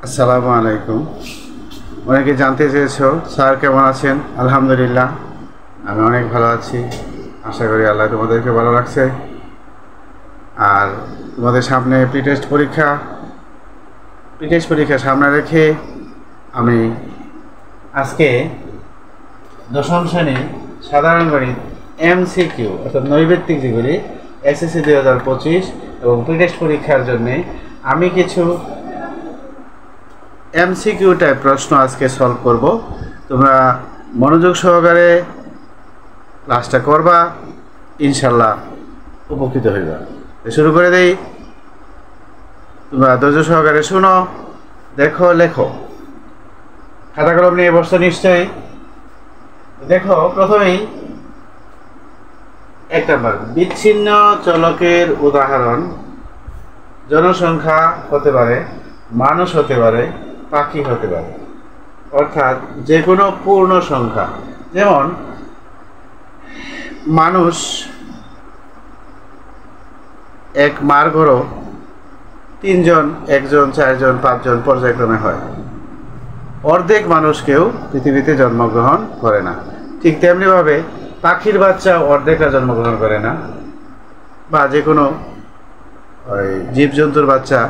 আসসালামু আলাইকুম। অনেকে জানতে চেয়েছো স্যার কেমন আছেন? আলহামদুলিল্লাহ, আমি অনেক ভালো আছি। আশা করি আল্লাহ তোমাদেরকে ভালো রাখছে। আর তোমাদের সামনে প্রি টেস্ট পরীক্ষা সামনে রেখে আমি আজকে দশম শ্রেণীর সাধারণ গণিত MCQ অর্থাৎ নৈবেত্তিক যেগুলি SSC 2025 এবং প্রি-টেস্ট পরীক্ষার জন্যে আমি কিছু MCQ টাইপ প্রশ্ন আজকে সলভ করব। তোমরা মনোযোগ সহকারে ক্লাসটা করবা, ইনশাল্লাহ উপকৃত হইবা। শুরু করে দেই, তোমরা ধৈর্য সহকারে শুনো, দেখো, লেখো। খাতা কলম নিয়ে বসছো নিশ্চয়ই। দেখো, প্রথমেই 1 নম্বর, বিচ্ছিন্ন চলকের উদাহরণ। জনসংখ্যা হতে পারে, মানুষ হতে পারে, পাখি হতে পারে, অর্থাৎ যে কোনো পূর্ণ সংখ্যা। যেমন মানুষ এক মার ঘরও 3 জন, 1 জন, 4 জন, 5 জন পর্যায়ক্রমে হয়। অর্ধেক মানুষকেও পৃথিবীতে জন্মগ্রহণ করে না। ঠিক তেমনিভাবে পাখির বাচ্চাও অর্ধেকটা জন্মগ্রহণ করে না, বা যে কোনো জীবজন্তুর বাচ্চা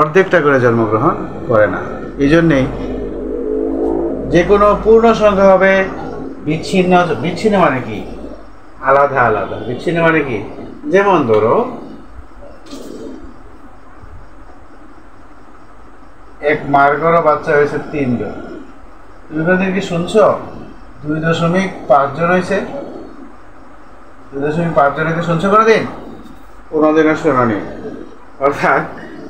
অর্ধেকটা করে জন্মগ্রহণ করে না। এই জন্যেই যে কোনো পূর্ণ সংখ্যা হবে বিচ্ছিন্ন। বিচ্ছিন্ন মানে কি? আলাদা আলাদা। বিচ্ছিন্ন মানে কি? যেমন ধরো, এক মার ঘরে বাচ্চা হয়েছে 3 জন। তুমি কোনদিন কি শুনছো 2.5 জন হয়েছে? 2.5 জন হয়েছে শুনছো কোনোদিন? কোনোদিনও শোনোনি। অর্থাৎ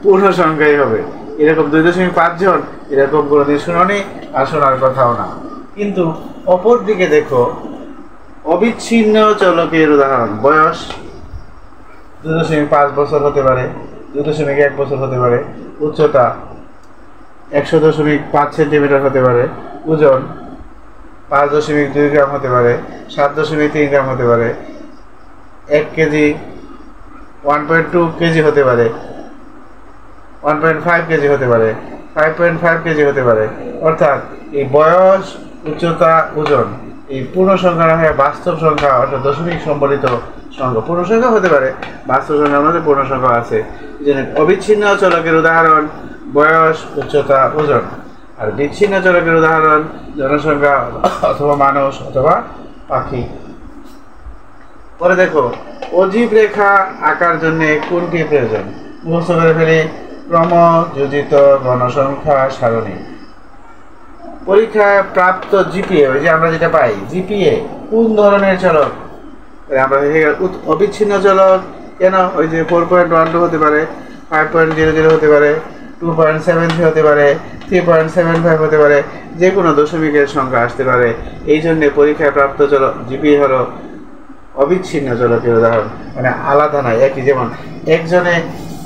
পূর্ণ সংখ্যাই হবে। এরকম 2.5 জন এরকম কোনোদিন শোনোনি, আর শোনার কথাও না। কিন্তু অপর দিকে দেখো, অবিচ্ছিন্ন চলকের উদাহরণ। বয়স 2.5 বছর হতে পারে, 2.1 বছর হতে পারে। উচ্চতা 100.5 সেন্টিমিটার হতে পারে। ওজন 5.2 গ্রাম হতে পারে, 7.3 গ্রাম হতে পারে। 1 কেজি 1.2 কেজি হতে পারে, 1.5 কেজি হতে পারে, 5.5 কেজি হতে পারে। অর্থাৎ এই বয়স, উচ্চতা, ওজন এই পূর্ণ সংখ্যা না হয় বাস্তব সংখ্যা, অর্থাৎ দশমিক সম্বলিত সংখ্যা। পূর্ণ সংখ্যা হতে পারে, বাস্তব সংখ্যার মধ্যে পূর্ণ সংখ্যা আছে। এই জন্য অবিচ্ছিন্ন চলকের উদাহরণ বয়স, উচ্চতা, ওজন। আর বিচ্ছিন্ন চলকের উদাহরণ জনসংখ্যা অথবা মানুষ অথবা পাখি। পরে দেখো, অজীব রেখা আঁকার জন্য কোনটি প্রয়োজন? মুখস্থ করে ফেলি। ক্রমযোজিত গণসংখ্যা সারণী। পরীক্ষায় প্রাপ্ত জিপিএ, ওই যে আমরা যেটা পাই জিপিএ, কোন ধরনের চলক? আমরা অবিচ্ছিন্ন চলক। কেন? ওই যে 4.12 হতে পারে, 5.00 হতে পারে, 2.73 হতে পারে, 3.75 হতে পারে, যে কোনো দশমিকের সংখ্যা আসতে পারে। এই জন্য পরীক্ষায় প্রাপ্ত চলক জিপিএ হলো অবিচ্ছিন্ন চলকের উদাহরণ, মানে আলাদা নয়, একই। যেমন একজনে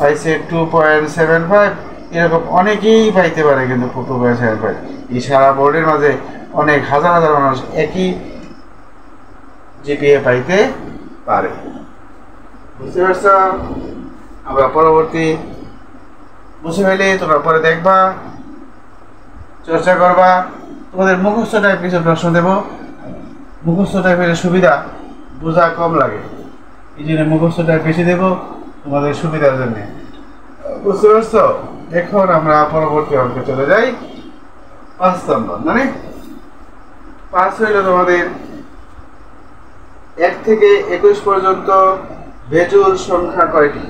পাইছে 2.75, এরকম অনেকেই পাইতে পারে, কিন্তু 2.75 এই সারা বোর্ডের মাঝে অনেক হাজার হাজার মানুষ একই জিপিএ পাইতে পারে। বুঝতে পারছ? আমরা পরবর্তী বুঝে ফেলি, তোমরা পরে দেখবা, চর্চা করবা। তোমাদের মুখস্থ টাইপ কিছু প্রশ্ন দেব। মুখস্থ টাইপের সুবিধা, বোঝা কম লাগে, এই জন্য মুখস্থ টাইপ বেশি দেব তোমাদের সুবিধার জন্য। বুঝতে পারছো? এখন আমরা পরবর্তী অঙ্কে চলে যাই। 5 নম্বর, মানে 5 হইল তোমাদের 1 থেকে 21 পর্যন্ত বেজোড় সংখ্যা কয়টি?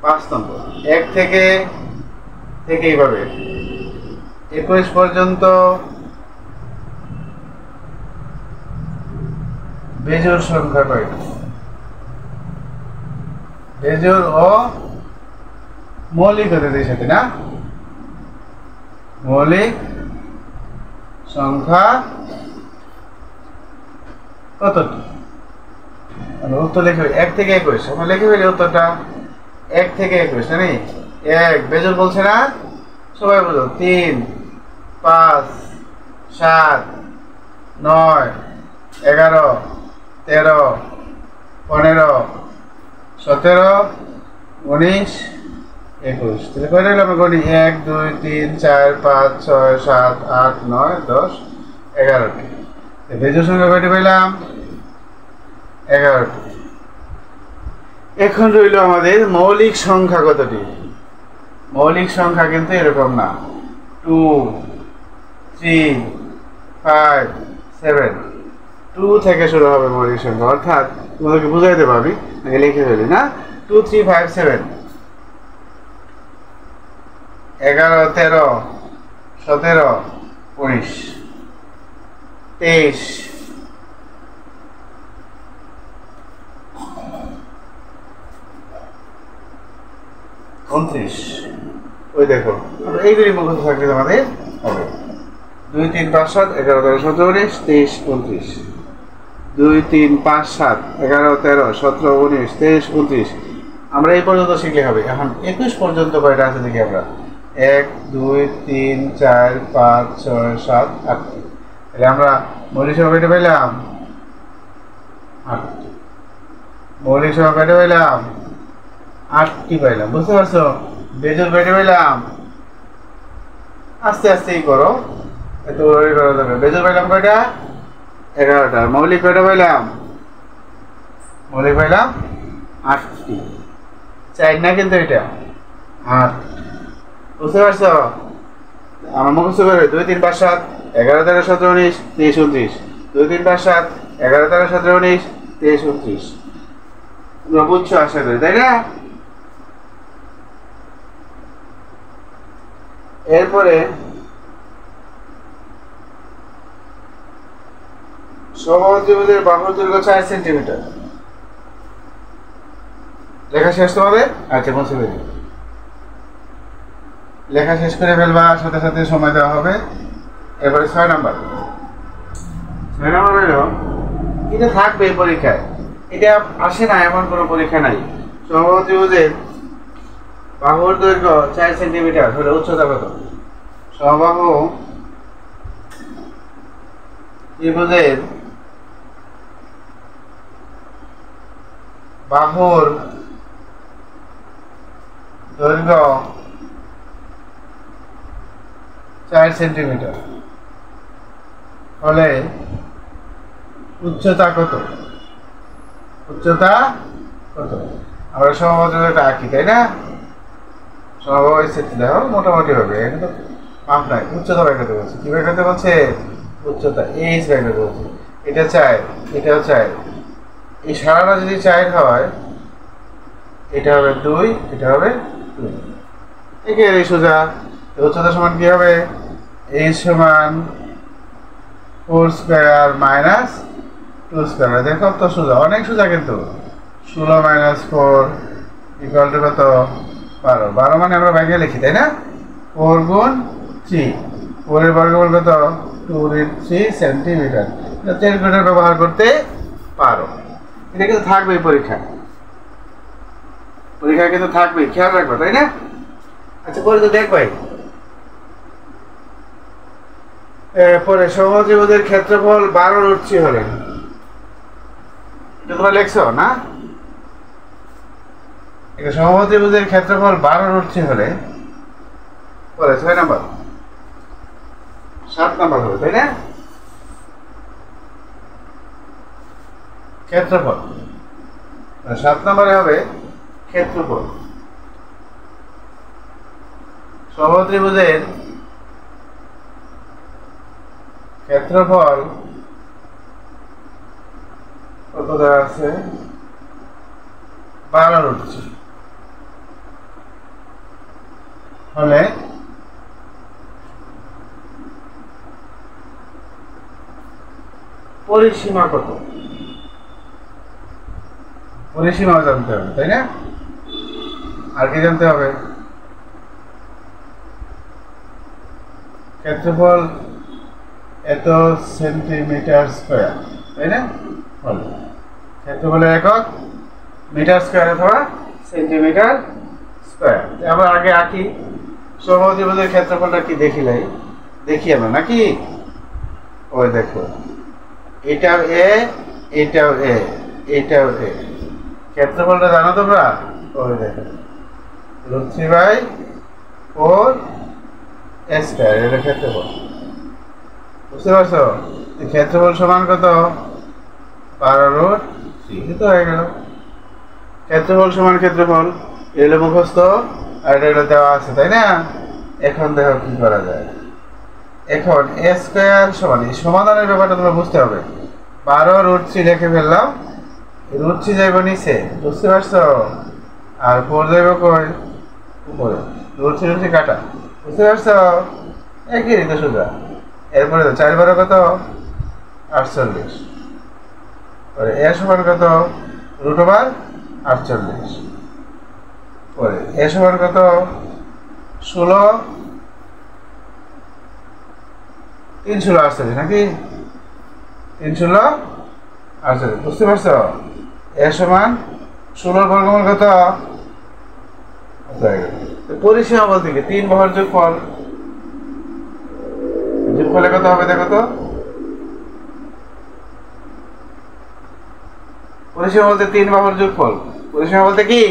5 নম্বর, 1 থেকে এইভাবে 21 পর্যন্ত বেজোড় সংখ্যা কয়টি? বেজোড় ও মৌলিক হতে দেয় সাথে, না? মৌলিক সংখ্যা কতটি? উত্তর লিখে 1 থেকে 21। আমরা লিখে ফেলি উত্তরটা। 1 থেকে 21, জানি 1 বেজোড় বলছে না? সবাই বলো। 3, 5, 7, 9, 11, 13, 15, 17, 19, 21 তাহলে কয়টা হলো আমরা গণি 1 2 3 4 5 6 7 8 9 10 11টি। বেজোড় সংখ্যা কয়টি পেলাম? 11টি। এখন রইল আমাদের মৌলিক সংখ্যা কতটি? মৌলিক সংখ্যা কিন্তু এরকম না, 2 3 5 7, 2 থেকে শুরু হবে মৌলিক সংখ্যা। অর্থাৎ তোমাদেরকে বুঝাইতে পারবি, আগে লিখে ফেলি না, 2 3 5 7, 11 13 17 19 23 29। ওই দেখো এইগুলি মুখস্থ থাকলে আমাদের হবে 2 3 5 7 11 13 17 19 23 29, 2 3 5 7 11 13 17 19 23 29। আমরা এই পর্যন্ত শিখলে হবে। এখন 21 পর্যন্ত কয়টা আছে দেখি আমরা, 1 2 3 4 5 6 7 8। তাহলে আমরা মৌলিক সংখ্যা কয়টা পেলাম? 8টি। মৌলিক সংখ্যা কয়টা পেলাম? 8টি পাইলাম। বুঝতে পারছো? বেজোড় কয়টা পেলাম? আস্তে আস্তেই করো, এত ওই করা যাবে। বেজোড় পাইলাম কয়টা? 11টা। মৌলিক কয়টা পাইলাম? মৌলিক পাইলাম 8টি। 4 না কিন্তু এটা 8। বুঝতে পারছো? আমার মুখস্থ করে 2 3 5 7 11 13 17 19 23 29, 2 3 5 7 11 13 17 19 23 29। তোমরা বুঝছো আশা করি, তাই না? এরপরে সমবাহু ত্রিভুজের বাহুর দৈর্ঘ্য 4 সেন্টিমিটার। লেখা শেষ তোমাদের? আচ্ছা, মুছে ফেলি। লেখা শেষ করে ফেলবা, সাথে সাথে সময় দেওয়া হবে। এবারে 6 নাম্বার। 6 নাম্বার হলো, এটা থাকবে পরীক্ষায়, এটা আসে না এমন কোনো পরীক্ষা নাই। সমবাহু ত্রিভুজের বাহুর দৈর্ঘ্য 4 সেন্টিমিটার হলে উচ্চতা কত? সমবাহু ত্রিভুজের বাহুর দৈর্ঘ্য 4 সেন্টিমিটার হলে উচ্চতা কত? উচ্চতা কত? আমরা সমবাহু ত্রিভুজটা আঁকি, তাই না? সমবাহু স্থিতি দেখো মোটামুটি হবে, কিন্তু মাপ নাই। উচ্চতা বের করতে বলছে। কি বের করতে বলছে? উচ্চতা এইচ বের করতে বলছে। এটা 4, এটাও 4। এই সারাটা যদি 4 হয়, এটা হবে 2, এটা হবে 2। একেবারে সোজা। উচ্চতা সমান কি হবে? এইচ সমান 4 স্কয়ার মাইনাস 2 স্কয়ার। দেখো তো সোজা, অনেক সোজা কিন্তু। 16 মাইনাস 4 ইকুয়াল টু কত? 12। 12 মানে আমরা ব্যাগে লিখি, তাই না? 4 গুণ 3, 4 এর বর্গমূল কত? 2 × 3 সেন্টিমিটার। ক্যালকুলেটর ব্যবহার করতে পারো। এটা কিন্তু থাকবেই পরীক্ষা, পরীক্ষা কিন্তু থাকবেই, খেয়াল রাখবে, তাই না? আচ্ছা, পরে তো দেখবাই। পরে সমবাহু ত্রিভুজের ক্ষেত্রফল 12√3 হলে, এটা তোমরা লেখছো না? এটা সমবাহু ত্রিভুজের ক্ষেত্রফল 12√3 হলে পরে 6 নাম্বার 7 নাম্বার হবে, তাই না? ক্ষেত্রফল 7 নাম্বারে হবে ক্ষেত্রফল। সমবাহু ত্রিভুজের ক্ষেত্রফল কত দেওয়া আছে? 12√3 হলে পরিসীমা কত? পরিসীমাও জানতে হবে, তাই না? আর কি জানতে হবে? ক্ষেত্রফল এত সেন্টিমিটার স্কয়ার, তাই না? ক্ষেত্রফলের একক মিটার স্কয়ার অথবা সেন্টিমিটার স্কয়ার। আমরা আগে আঁকি সমবাহু ত্রিভুজের ক্ষেত্রফলটা কি দেখি আমরা নাকি? ওই দেখো, এটাও এ, এটাও এ, এটাও এ। ক্ষেত্রফলটা জানো তোমরা? ওই দেখো, √3/4 স্কয়ার, এটা ক্ষেত্রফল। বুঝতে পারছো? ক্ষেত্রফল সমান কত? 12√3। এটা হয়ে গেল ক্ষেত্রফল সমান ক্ষেত্রফল। এগুলো মুখস্থ আর এটা দেওয়া আছে, তাই না? এখন দেখো কি করা যায়। এখন এ স্কয়ার সমান, এই সমাধানের ব্যাপারটা তোমরা বুঝতে হবে। 12√3 লিখে ফেললাম, √3 যাইব নিচে, বুঝতে পারছো? আর 4 যাইব কই? উপরে। √3 কাটা, বুঝতে পারছো? একই রীতি সোজা। এরপরে 4 কত? 48। এ সমান কত? √48। পরে এ সমান কত? 16, 3 16 48 নাকি? 3 16 48, বুঝতে পারছো? এ সমান 16 বর্গমূল কত? পরিসীমা বলতে কি 3 বাহুর যোগফল। যোগফলে কত হবে দেখো তো? পরিসীমা বলতে 3 বাহুর যোগফল। পরিসীমা বলতে কি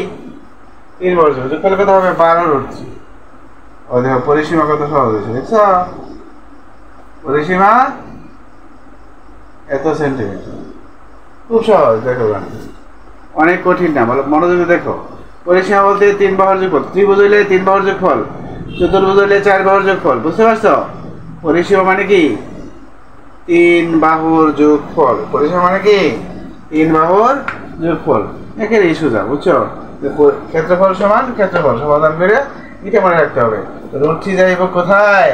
3 বাহুর যোগফল। যোগফলে কত হবে? 12√3। ও দেখো পরিসীমা কত সহজ হয়েছে, দেখছো? পরিসীমা এত সেন্টিমিটার, খুব সহজ। দেখো অনেক কঠিন না, বলো মনোযোগ দেখো। পরিসীমা বলতে 3 বাহুর যোগফল। ত্রিভুজ হইলে 3 বাহুর যোগফল, চতুর্ভুজ হইলে 4 বাহুর যোগফল, বুঝতে পারছো? পরিসীমা মানে কি 3 বাহুর যোগফল। পরিসীমা মানে কি 3 বাহুর যোগফল। একেবারেই সোজা, বুঝছো? ক্ষেত্রফল সমান ক্ষেত্রফল, সমাধান করে এটা মনে রাখতে হবে। √3 যাইব কোথায়?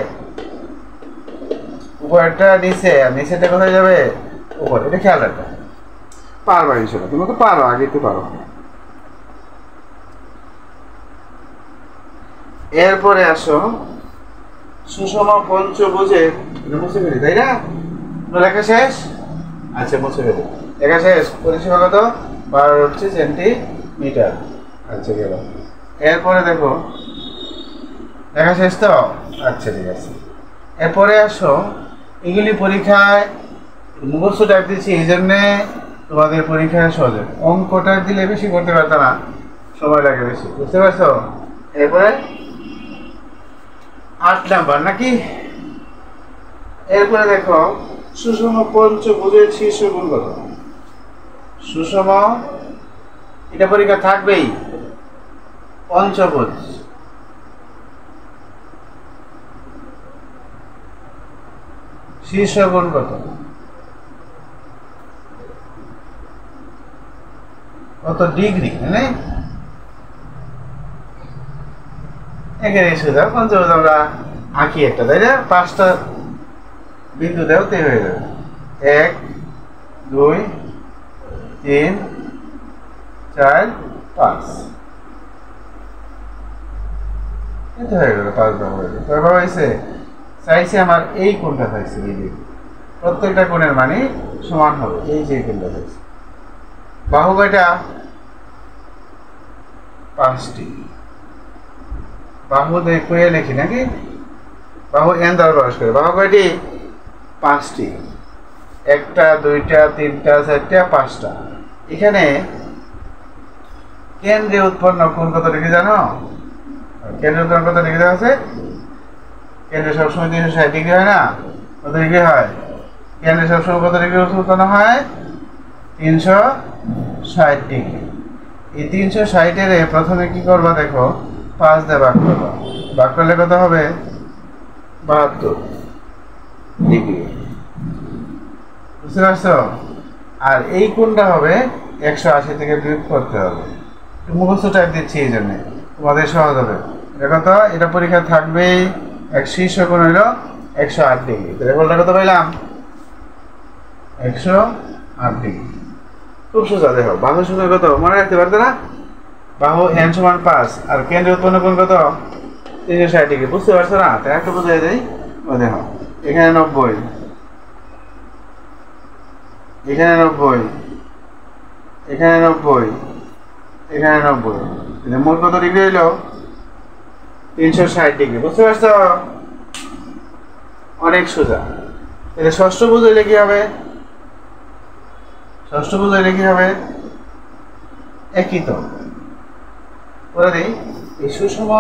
উপরেরটা নিচে, আর নিচেটা কোথায় যাবে? উপরে। এটা খেয়াল রাখবে, পারবা ইনশাল্লাহ। তুমি তো পারো, আগে তো পারো। এরপরে আসো সুষম পঞ্চভুজের, মুছে ফেলি, তাই না? লেখা শেষ? আচ্ছা মুছে ফেলি, লেখা শেষ। পরিসীমা কত? 12 সেন্টিমিটার। আচ্ছা গেল। এরপরে দেখো লেখা শেষ তো? আচ্ছা ঠিক আছে। এরপরে আসো, এগুলি পরীক্ষায় মুখস্থ টাইপ দিচ্ছি, এই জন্যে তোমাদের পরীক্ষায় সহজে। অঙ্কটা দিলে বেশি করতে পারতো না, সময় লাগে বেশি, বুঝতে পারছো? এরপরে 8 নাম্বার নাকি? এরপরে দেখো সুষম পঞ্চভুজের শীর্ষগুণ কত? সুষম, এটা পরীক্ষা থাকবেই। পঞ্চভুজ শীর্ষগুণ কত? কত ডিগ্রি? হ্যাঁ, এখানে সোজা। পঞ্চভুজ আমরা আঁকি একটা, তাই না? 5টা বিন্দু দেও, তে হয়ে যাবে 1 2 3 4 5। এটা হয়ে গেল 5 ভাগ হয়ে গেল। তারপর হয়েছে চাইছে আমার এই কোণটা চাইছে, এই যে প্রত্যেকটা কোণের মানে সমান হবে। এই যে কোণটা চাইছে। বাহু কয়টা? 5টি। বাহু দেখে লিখি নাকি? বাহু n দ্বারা প্রকাশ করে। বাহু কয়টি? 5টি। 1টা 2টা 3টা 4টা 5টা। এখানে কেন্দ্রে উৎপন্ন কোণ কত লিখে জানো? কেন্দ্রে উৎপন্ন কত লিখে দেওয়া আছে? কেন্দ্রে সবসময় 360 ডিগ্রি হয় না? কত ডিগ্রি হয়? কেন্দ্রে সবসময় কত ডিগ্রি উৎপন্ন হয়? 360 ডিগ্রি। এই 360 এর প্রথমে কি করবা দেখো, 5 দিয়ে ভাগ করবা। ভাগ করলে কত হবে? 72 ডিগ্রি, বুঝতে পারছো? আর এই কোণটা হবে 180 থেকে বিয়োগ করতে হবে। মুখস্থ টাইপ দিচ্ছি এই জন্যে, তোমাদের সহজ হবে। দেখো তো, এটা পরীক্ষা থাকবেই। এক শীর্ষ কোণ হইল 108 ডিগ্রি। রেফলটা কত পাইলাম? 108 ডিগ্রি। খুব সোজা। দেখো বাহু সূত্র কত মনে রাখতে পারতো না? বাহু n সমান 5 আর কেন্দ্রে উৎপন্ন কোণ কত? 360 ডিগ্রি। বুঝতে পারছো না? তাই একটু বুঝাই দেই। ও দেখো এখানে 90, এখানে 90, এখানে 90, এখানে 90। মোট কত ডিগ্রি হইল? 360 ডিগ্রি। বুঝতে পারছো? অনেক সোজা। তাহলে ষষ্ঠভুজ হইলে কি হবে? ষষ্ঠভুজ হইলে কি হবে? একই তো করে দিই। এই সুষম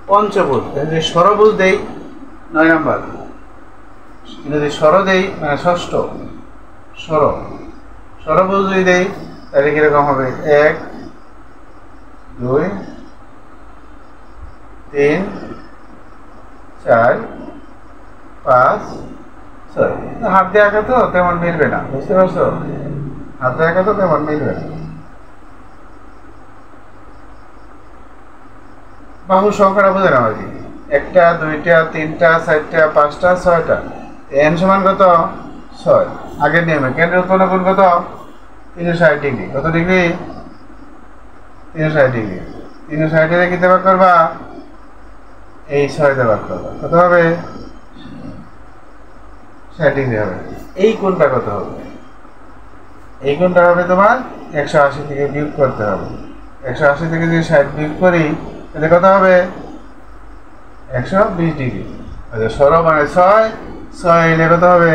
পঞ্চভুজ যদি ষড়ভুজ দেই 9 নম্বর, যদি ষড় দেই মানে ষষ্ঠ ষড়ভুজ যদি দেই তাহলে কিরকম হবে 1 2 3 4 5 6। হাত দিয়ে আঁকা তো তেমন মিলবে না, বুঝতে পারছো? হাত দিয়ে আঁকা তো তেমন মিলবে না। বাহুর সংখ্যাটা বুঝে নাও আর কি, 1টা 2টা 3টা 4টা 5টা 6টা। n সমান কত 6। আগের নিয়মে কেন্দ্রের উৎপন্ন কোণ কত 360 ডিগ্রি। কত ডিগ্রি 360 ডিগ্রি। 360 ডিগ্রি কিতে ভাগ করবা এই 6 দিয়ে ভাগ করবা, কত হবে 60 ডিগ্রি হবে। এই কোণটা কত হবে? এই কোণটা হবে তোমার 180 থেকে বিয়োগ করতে হবে। 180 থেকে যদি 60 বিয়োগ করি তাহলে কত হবে 120 ডিগ্রি। আচ্ছা 16 মানে 6 এলে কত হবে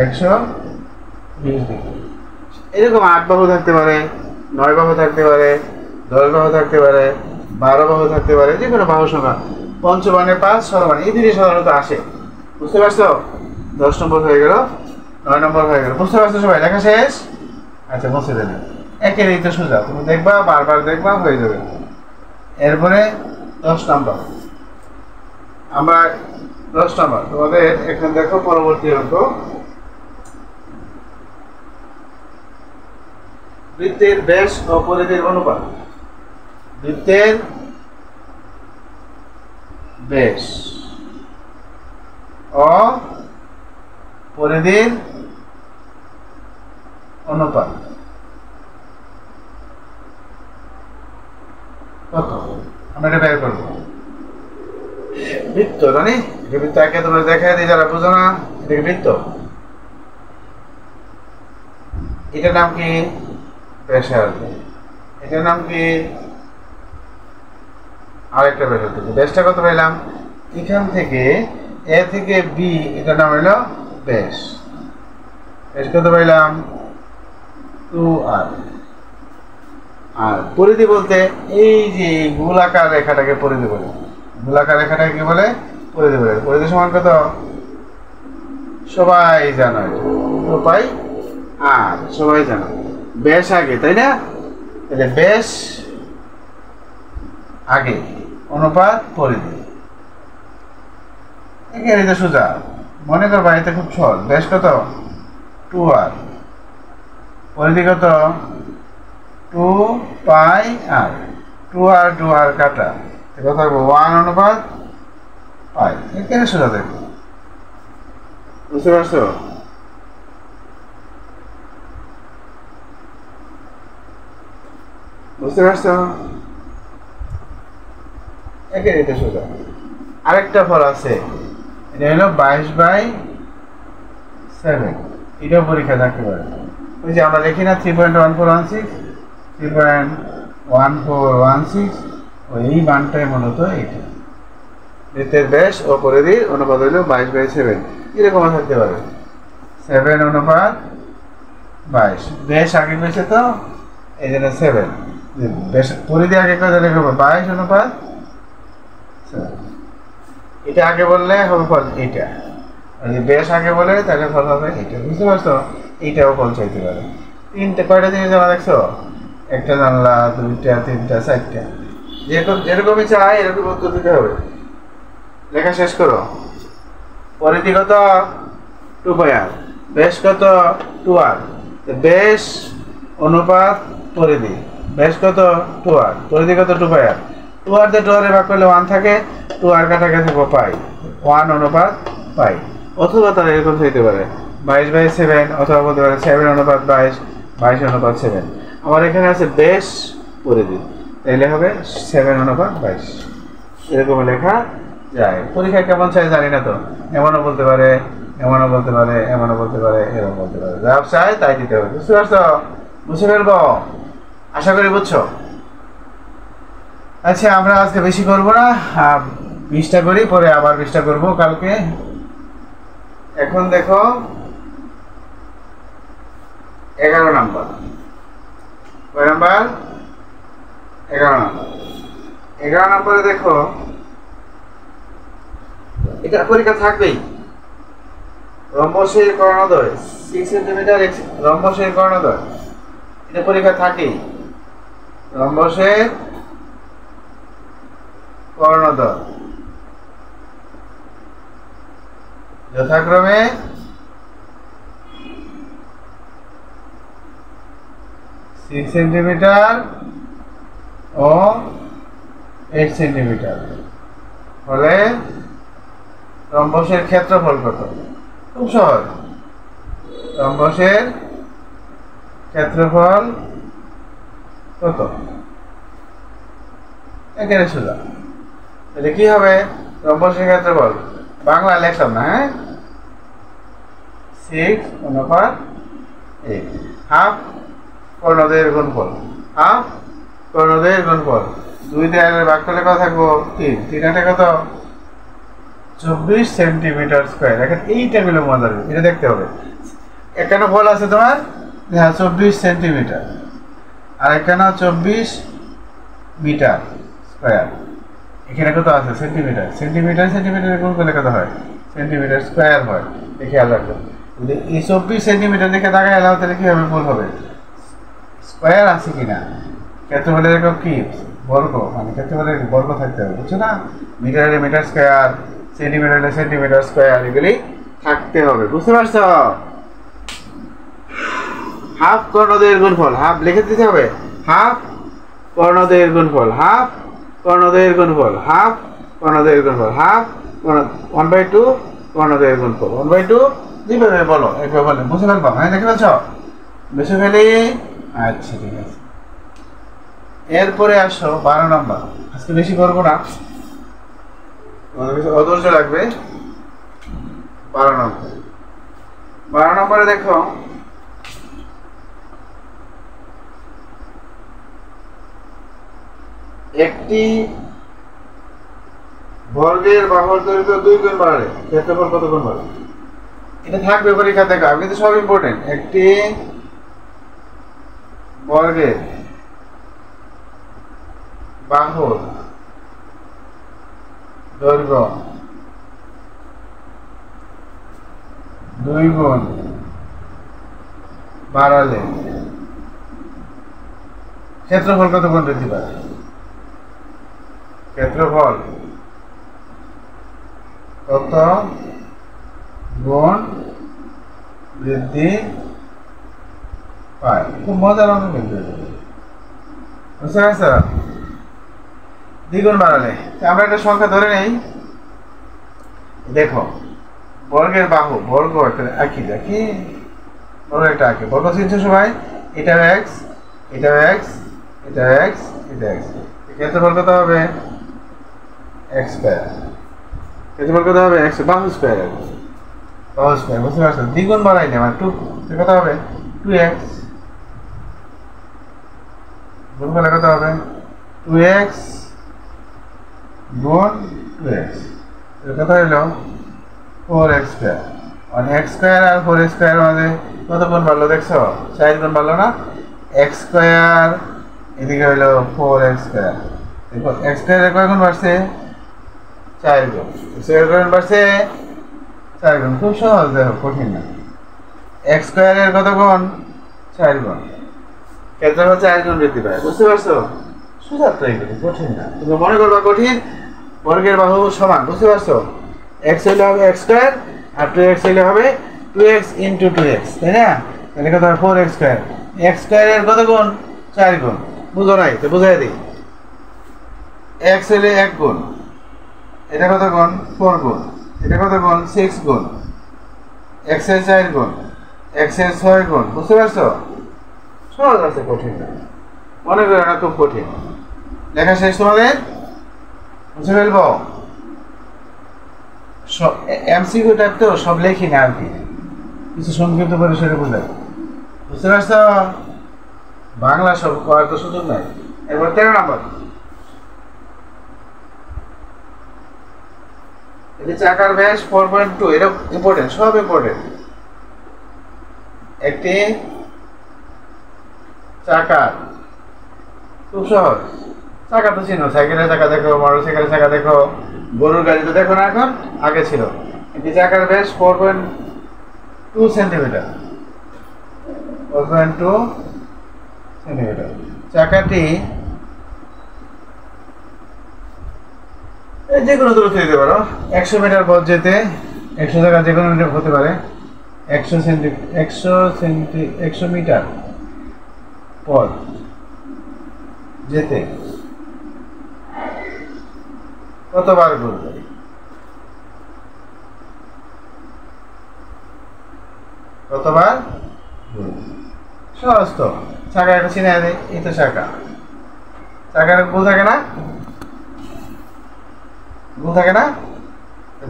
120 ডিগ্রি। এরকম 8 বাহু থাকতে পারে, 9 বাহু থাকতে পারে, 10 বাহু থাকতে পারে, 12 বাহু থাকতে পারে, যে কোনো বাহু সংখ্যা। পঞ্চবানে 5, ষড়বানে এই দুটি সাধারণত আসে, বুঝতে পারছো? 10 নম্বর হয়ে গেল, 9 নম্বর হয়ে গেল, বুঝতে পারছো সবাই? লেখা শেষ? আচ্ছা মুছে দেবে, একের এই তো সোজা, তুমি দেখবা বারবার দেখবা হয়ে যাবে। এরপরে 10 নম্বর, আমরা 10 নম্বর তোমাদের এখানে দেখো পরবর্তী অঙ্ক। বৃত্তের ব্যাস ও পরিধির অনুপাত। বৃত্তের ব্যাস ও পরিধির অনুপাত কত? আমরা এটা বের করবো। বৃত্ত জানি, বৃত্ত একে তোমরা দেখাই দিই যারা বুঝো না, এটাকে বৃত্ত। এটার নাম কি ব্যাসার্ধ, এটার নাম কি আরেকটা ব্যাসার্ধ। ব্যাসটা কত পাইলাম? এখান থেকে এ থেকে বি, এটার নাম হইল ব্যাস। ব্যাস কত পাইলাম 2r। আর পরিধি বলতে এই যে গোলাকার রেখাটাকে পরিধি বলে। গোলাকার রেখাটাকে কি বলে? পরিধি বলে। পরিধি সমান কত সবাই জানো, 2πr, সবাই জানো। ব্যাস আগে, তাই না? তাহলে ব্যাস আগে অনুপাত পরিধি, এখানে তো সোজা মনে করবা, এতে খুব সহজ। ব্যাস কত 2r, পরিধি কত 2πr, 2r কাটা কত হবে 1 অনুপাত পাই। এখানে সোজা দেখো, বুঝতে পারছো? বুঝতে পারছো? একে এটা সোজা। আরেকটা ফল আছে, এটা হলো 22/7। এটাও পরীক্ষা থাকতে পারে। ওই যে আমরা দেখি না 3.1416, 3.1416, এই মানটাই মূলত এইটা। বৃত্তের ব্যাস ও পরিধির অনুপাত হইল 22/7। এরকম থাকতে পারে 7 অনুপাত 22। ব্যাস আগে পেয়েছে তো এই জন্য 7, পরিধি আগে করে লিখবো 22 অনুপাত 7। এটা আগে বললে হবে ফল এইটা, আর যদি ব্যাস আগে বলে তাহলে ফল হবে এইটা, বুঝতে পারছো? এইটাও ফল চাইতে পারে। তিনটে কয়টা জিনিস জানা দেখছো? একটা জানলা, 2টা 3টা 4টা, যেরকমই চাই এরকম উত্তর দিতে হবে। লেখা শেষ করো। পরিধি কত 2πr, ব্যাস কত 2r, ব্যাস অনুপাত পরিধি, ব্যাস কত 2r, পরিধি কত 2πr। 2r দিয়ে 2r ভাগ করলে 1 থাকে, 2r কাটাকাটি পাই 1 অনুপাত পাই। অথবা তারা এরকম হইতে পারে 22/7, অথবা বলতে পারে 7 অনুপাত 22, 22 অনুপাত 7। আমার এখানে আছে ব্যাস পরিধি, তাইলে হবে 7 অনুপাত 22। এরকম লেখা যায়। পরীক্ষা কেমন চাই জানি না তো, এমনও বলতে পারে, এমনও বলতে পারে, এমনও বলতে পারে, এরকম বলতে পারে। যা চাই তাই দিতে হবে, বুঝতে পারছো? বুঝে ফেলবো, আশা করি বুঝছো। আচ্ছা আমরা আজকে বেশি করবো না, 20টা করি, পরে আবার 20টা করবো কালকে। এখন দেখো 11 নাম্বার, কয় নাম্বার? 11 নাম্বার। 11 নম্বরে দেখো, এটা পরীক্ষা থাকবেই। রম্বসের কর্ণদ্বয় 6 সেন্টিমিটার, রম্বসের কর্ণদ্বয় এটা পরীক্ষা থাকেই। রম্বসের কর্ণদ্বয় যথাক্রমে 6 সেন্টিমিটার ও 8 সেন্টিমিটার হলে রম্বসের ক্ষেত্রফল কত? খুব সহজ। রম্বসের ক্ষেত্রফল কত? এখানে সোজা। তাহলে কি হবে? রম্বসের ক্ষেত্রফল বাংলা লেখলাম না, হ্যাঁ, 6/8, হাফ কর্ণদ্বয়ের গুণফল, হাফ কর্ণদ্বয়ের গুণফল 2 দিয়ে ভাগ করলে কত থাকবো? 3। 3 আটে কত? 24 সেন্টিমিটার স্কোয়ার। এখন এইটা গুলো মজার, এটা দেখতে হবে। এখানে বল আছে তোমার, হ্যাঁ, 24 সেন্টিমিটার, আর এখানে 24 মিটার স্কোয়ার। এখানে কত আছে? সেন্টিমিটার। সেন্টিমিটার সেন্টিমিটার গুণ করলে কত হয়? সেন্টিমিটার স্কোয়ার হয়। খেয়াল রাখো, যদি এই 24 সেন্টিমিটার দেখে তাকায় এলাও, তাহলে কি হবে? ভুল হবে। স্কোয়ার আছে কিনা, ক্ষেত্রফলের একক কি? বর্গ, মানে ক্ষেত্রফলের বর্গ থাকতে হবে, বুঝছো না? মিটার হলে মিটার স্কোয়ার, সেন্টিমিটার হলে সেন্টিমিটার স্কোয়ার, এগুলি থাকতে হবে, বুঝতে পারছো? হাফ কর্ণদ্বয়ের গুণফল, হাফ লিখে দিতে হবে। হাফ কর্ণদ্বয়ের গুণফল, হাফ কর্ণদ্বয়ের গুণফল, হাফ কর্ণদ্বয়ের গুণফল, হাফ 1/2 কর্ণদ্বয়ের গুণফল। 1/2 দুইভাবে বলো, একবার বলে বুঝে ফেলবো, হ্যাঁ, দেখে ফেলছ? বুঝে ফেলি? আচ্ছা, ঠিক আছে। এরপরে আসো 12 নম্বর। আজকে বেশি করবো না, অধৈর্য লাগবে। 12 নম্বর, 12 নম্বরে দেখো, একটি বর্গের বাহুর দৈর্ঘ্য 2 গুণ বাড়ে, ক্ষেত্রফল কত গুণ বাড়ে? এটা থাকবে পরীক্ষা থেকে, কিন্তু সব ইম্পর্টেন্ট। একটি বর্গের বাহুর দৈর্ঘ্য 2 গুণ বাড়ালে ক্ষেত্রফল কত গুণ বৃদ্ধি পায়? ক্ষেত্রফল কত গুণ বৃদ্ধি পায়? খুব মজার অঙ্ক কিন্তু, বুঝতে পারছ? দ্বিগুণ বাড়ালে আমরা একটা সংখ্যা ধরে নেই। দেখো, বর্গের বাহু, বর্গ একটা আঁকি, দেখি বর্গ একটা আঁকি। বর্গ চিনছো সবাই? এটা এক্স, এটা এক্স, এটা এক্স, এটা এক্স। ক্ষেত্রফল কত হবে? X square. ক্ষেত্রফল কত হবে? এক্স, বাহু স্কোয়ার, বাহু স্কোয়ার, বুঝতে পারছো? দ্বিগুণ বাড়াইলে মানে 2, কত হবে? 2x। গুণ করলে কত হবে? 2x গুণ 2x, কত হইল? 4x square. মানে x স্কোয়ার আর 4x স্কোয়ার মাঝে কত গুণ বাড়লো দেখছো? 4 গুণ বাড়লো না? x স্কোয়ার এদিকে হইলো 4x স্কোয়ার। দেখো x স্কোয়ারের কয় গুণ বাড়ছে? 4 গুণ। x স্কোয়ারের কয় গুণ বাড়ছে? 4 গুণ। খুব সহজ, দেখো, কঠিন না। x স্কোয়ারের কত গুণ? 4 গুণ। ক্ষেত্রফল 4 গুণ বৃদ্ধি পায়, বুঝতে পারছো? সোজা তো এগুলো, কঠিন না। তুমি মনে করবা কঠিন, বর্গের বাহু সমান, বুঝতে পারছো? x হইলে হবে x স্কোয়ার, আর 2x হইলে হবে 2x ইন্টু 2x, তাই না? তাহলে কত হবে? 4x square. x স্কোয়ারের কত গুণ? 4 গুণ। বুঝো নাই তো বুঝাই দিই। x হইলে 1 গুণ, এটা কত গুণ? 4 গুণ। এটা কত গুণ? 6 গুণ। x এর 4 গুণ, x এর 6 গুণ, বুঝতে পারছো? সহজ আছে, কঠিন না। মনে করো না খুব কঠিন। লেখা শেষ তোমাদের? বুঝে ফেলবো? এমসিকিউ টাইপ তো, সব লেখি না আর কি, কিছু সংক্ষিপ্ত পরিসরে বুঝাই, বুঝতে পারছো? বাংলা সব করার তো সুযোগ নাই। এবার 13 নম্বর। এটি চাকার ব্যাস 4.2, এটা ইম্পর্টেন্ট, সব ইম্পর্টেন্ট। একটি চাকার, খুব সহজ, চাকা তো চিনো, সাইকেলের চাকা দেখো, মোটর সাইকেলের চাকা দেখো, গরুর গাড়ি তো দেখো না এখন, আগে ছিল। কিন্তু চাকার বেশ 4.2 সেন্টিমিটার, 4.2 সেন্টিমিটার। চাকাটি যে কোনো দূরত্ব দিতে পারো, 100 মিটার পথ যেতে, 100 জায়গা যে কোনো মিটার হতে পারে, 100 মিটার পথ যেতে কতবার ঘুরবে? কতবার ঘুরবে? সহজ তো, চাকা একটা চিনে দেয়, এই তো চাকা, চাকার গোল থাকে না, গোল থাকে না,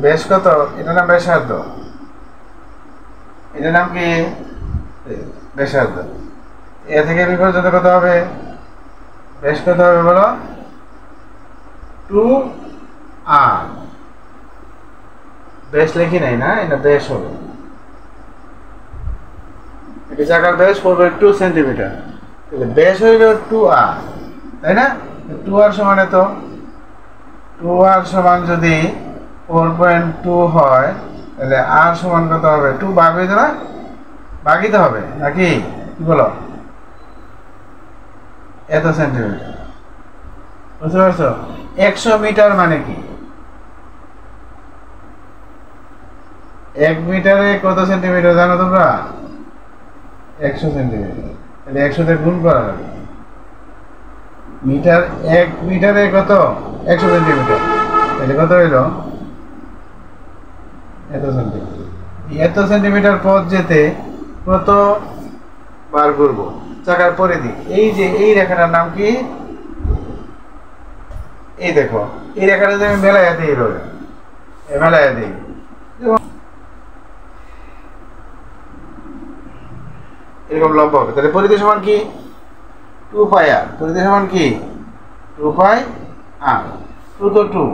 বেশ কত, এটার নাম ব্যাসার্ধ, এটার নাম কি ব্যাসার্ধ। এ থেকে বি পর্যন্ত কত হবে? বেশ কত হবে বলো? 2r। বেশ লিখি নাই না, এটা বেশ হবে। এটা চাকার বেশ 4.2 সেন্টিমিটার, বেশ হইল 2r, তাই না? 2r সমান এত, 2r সমান যদি 4.2 হয়, তাহলে r সমান কত হবে? 2 ভাগ হয়ে যাবে, ভাগিতে হবে নাকি, কি বলো? এত সেন্টিমিটার, বুঝতে পারছো? 100 মিটার মানে কি? 1 মিটারে কত সেন্টিমিটার জানো তোমরা? 100 সেন্টিমিটার। তাহলে 100 তে গুণ করা হবে। মিটার, 1 মিটারে কত? 100 সেন্টিমিটার। তাহলে কত হইল? এত সেন্টিমিটার। এত সেন্টিমিটার পথ যেতে কত বার ঘুরবো? চাকার পরিধি, এই যে এই রেখাটার নাম কি? এই দেখো, এই রেখাটা যদি আমি মেলাইয়া দিই, মেলাইয়া দিই, এরকম লম্বা হবে। তাহলে পরিধি সমান কি? 2 পাই আর। পরিধি সমান কি? 2 পাই আর। 2 তো 2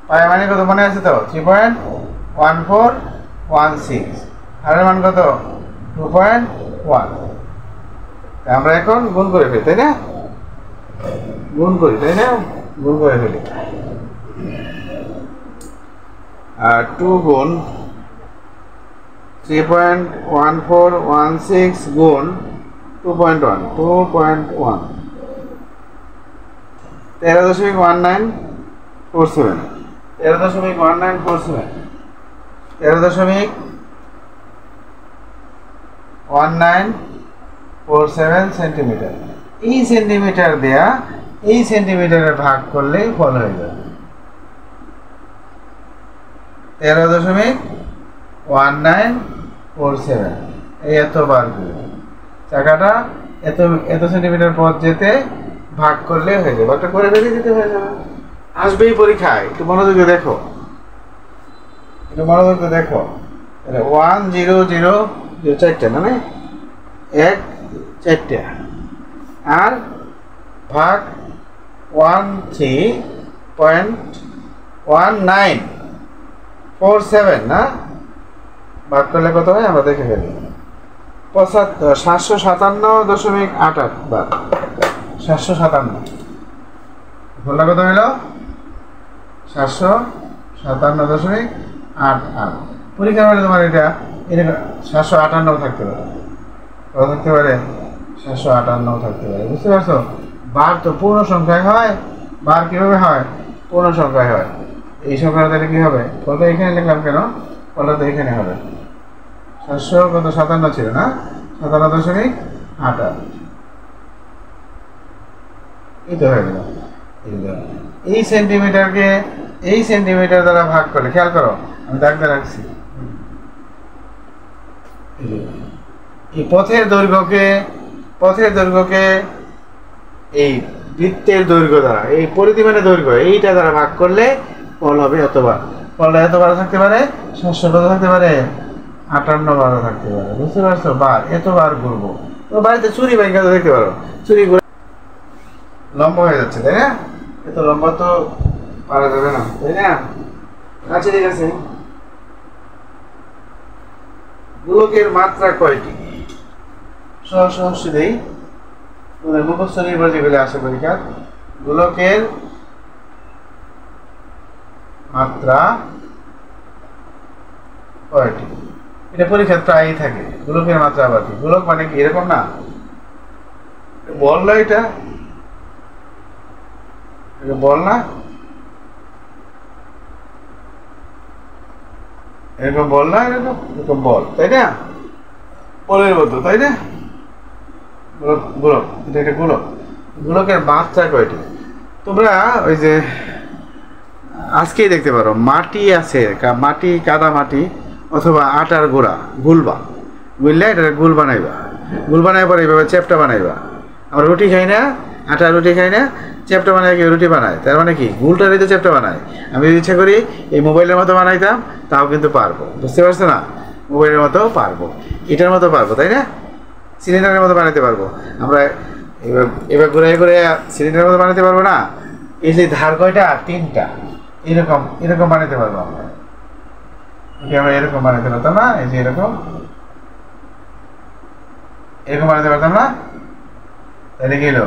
পাই মানে কত মনে আছে তো? 3.1416। আর মান কত? 2.1। আমরা এখন গুণ করে ফেলি, তাই না? গুণ করি, তাই না? গুণ করে ফেলি। আর 2 গুণ 3.1416 গুণ 2.1, 13.1947, 13.1947, 13.1947 সেন্টিমিটার। এই সেন্টিমিটার দেয়া এই সেন্টিমিটারে ভাগ করলেই ফল হয়ে যাবে 13.1947। এই এতবার চাকাটা এত এত সেন্টিমিটার পথ যেতে ভাগ করলে হয়ে যাবে, একটা করে ফেলে দিতে হয়ে যাবে। আসবেই পরীক্ষায়, একটু মনোযোগ দেখো, একটু মনোযোগ দেখো। 100 4টা না, 1 4টা, আর ভাগ 13.1947 না, ভাগ করলে কত হয় আমরা দেখে ফেলি। 757.88 বার, 757 বললে কত হইল? 757.88। পরীক্ষার মানে তোমার এটা 758 থাকতে পারে, কত থাকতে পারে? 758 থাকতে পারে, বুঝতে পারছো? বার তো পূর্ণ সংখ্যায় হয়, বার কিভাবে হয়? পূর্ণ সংখ্যায় হয়। এই সংখ্যাটা তাহলে কি হবে? কত এখানে লিখলাম কেন? কত তো এখানে হবে 757 ছিল না, 57.88। এই তো হয়ে গেল। এই সেন্টিমিটারকে এই সেন্টিমিটার দ্বারা ভাগ করলে, খেয়াল করো আমি দাগতে রাখছি, এই পথের দৈর্ঘ্যকে এই বৃত্তের দৈর্ঘ্য দ্বারা, এই পরিধি মানে দৈর্ঘ্য, এইটা দ্বারা ভাগ করলে ফল হবে এতবার। ফলটা এতবার থাকতে পারে, 700 কত থাকতে পারে? 58 বার থাকতে পারে, বুঝতে পারছো? বার এতবার ঘুরবো। তো বাড়িতে চুরি ব্যাংকে দেখতে পারো, চুরি করে লম্বা হয়ে যাচ্ছে, তাই না? এত লম্বা তো পারা যাবে না, তাই না? আচ্ছা ঠিক আছে। গোলকের মাত্রা কয়টি? সহজ দেই, মুখস্থ নির্ভর যেগুলো আসে পরীক্ষা, গোলকের মাত্রা কয়টি? এটা পরীক্ষা প্রায়ই থাকে। গোলকের মাত্রা আবার কি? গোলক মানে কি এরকম না, বল না, এটা বল না, এরকম বল না, এরকম এরকম বল, তাই না? বলের মতো, তাই না? গোলক, গোলক, এটা একটা গোলক। গোলকের মাত্রা কয়টি? তোমরা ওই যে আজকেই দেখতে পারো মাটি আছে, মাটি, কাদা মাটি অথবা আটার গোড়া গুলবা, বুঝলে এটা গুল বানাইবা, গুল বানাই পরে এইভাবে চ্যাপটা বানাইবা। আমরা রুটি খাই না, আটা রুটি খাই না, চ্যাপটা বানাই কেউ রুটি বানায়, তার মানে কি গুলটা রেখে চ্যাপটা বানায়। আমি যদি ইচ্ছা করি এই মোবাইলের মতো বানাইতাম তাও কিন্তু পারবো, বুঝতে পারছো না? মোবাইলের মতো পারবো, এটার মতো পারবো, তাই না? সিলিন্ডারের মতো বানাতে পারবো আমরা। এবার এবার ঘুরে ঘুরে সিলিন্ডারের মতো বানাতে পারবো না। এই যে ধার কয়টা? 3টা। এরকম এরকম বানাতে পারবো আমরা, আমরা এরকম বানাতে পারতাম না, এই যে এরকম এরকম বানাতে পারতাম না। তাহলে কি হলো?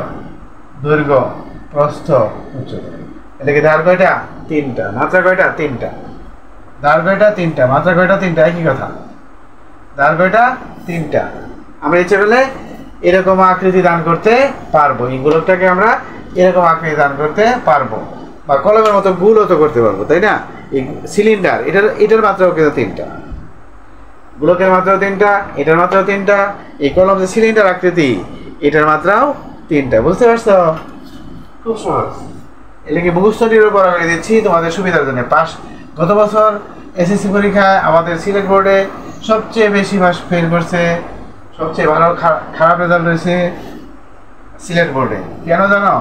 দৈর্ঘ্য, প্রস্থ, উচ্চতা। এটা কি ধার কয়টা? 3টা। মাত্রা কয়টা? 3টা। ধার কয়টা? 3টা। মাত্রা কয়টা? 3টা। একই কথা। ধার কয়টা? 3টা। আমরা ইচ্ছে করলে এরকম আকৃতি দান করতে পারবো, এই গোলকটাকে আমরা এরকম আকৃতি দান করতে পারবো, বা কলমের মতো গুলও তো করতে পারবো, তাই না? এই সিলিন্ডার, এটার মাত্রাও কিন্তু 3টা। গোলকের মাত্রাও 3টা, এটার মাত্রাও 3টা। এই কলম যে সিলিন্ডার আকৃতি, এটার মাত্রাও 3টা। বুঝতে পারছো? খুব সহজ। এটাকে মুখস্থ নির্ভর করে দিচ্ছি তোমাদের সুবিধার জন্য। গত বছর এসএসসি পরীক্ষায় আমাদের সিলেট বোর্ডে সবচেয়ে বেশি ফেল করছে, সবচেয়ে ভালো খারাপ রেজাল্ট হয়েছে সিলেট বোর্ডে। কেন জানো?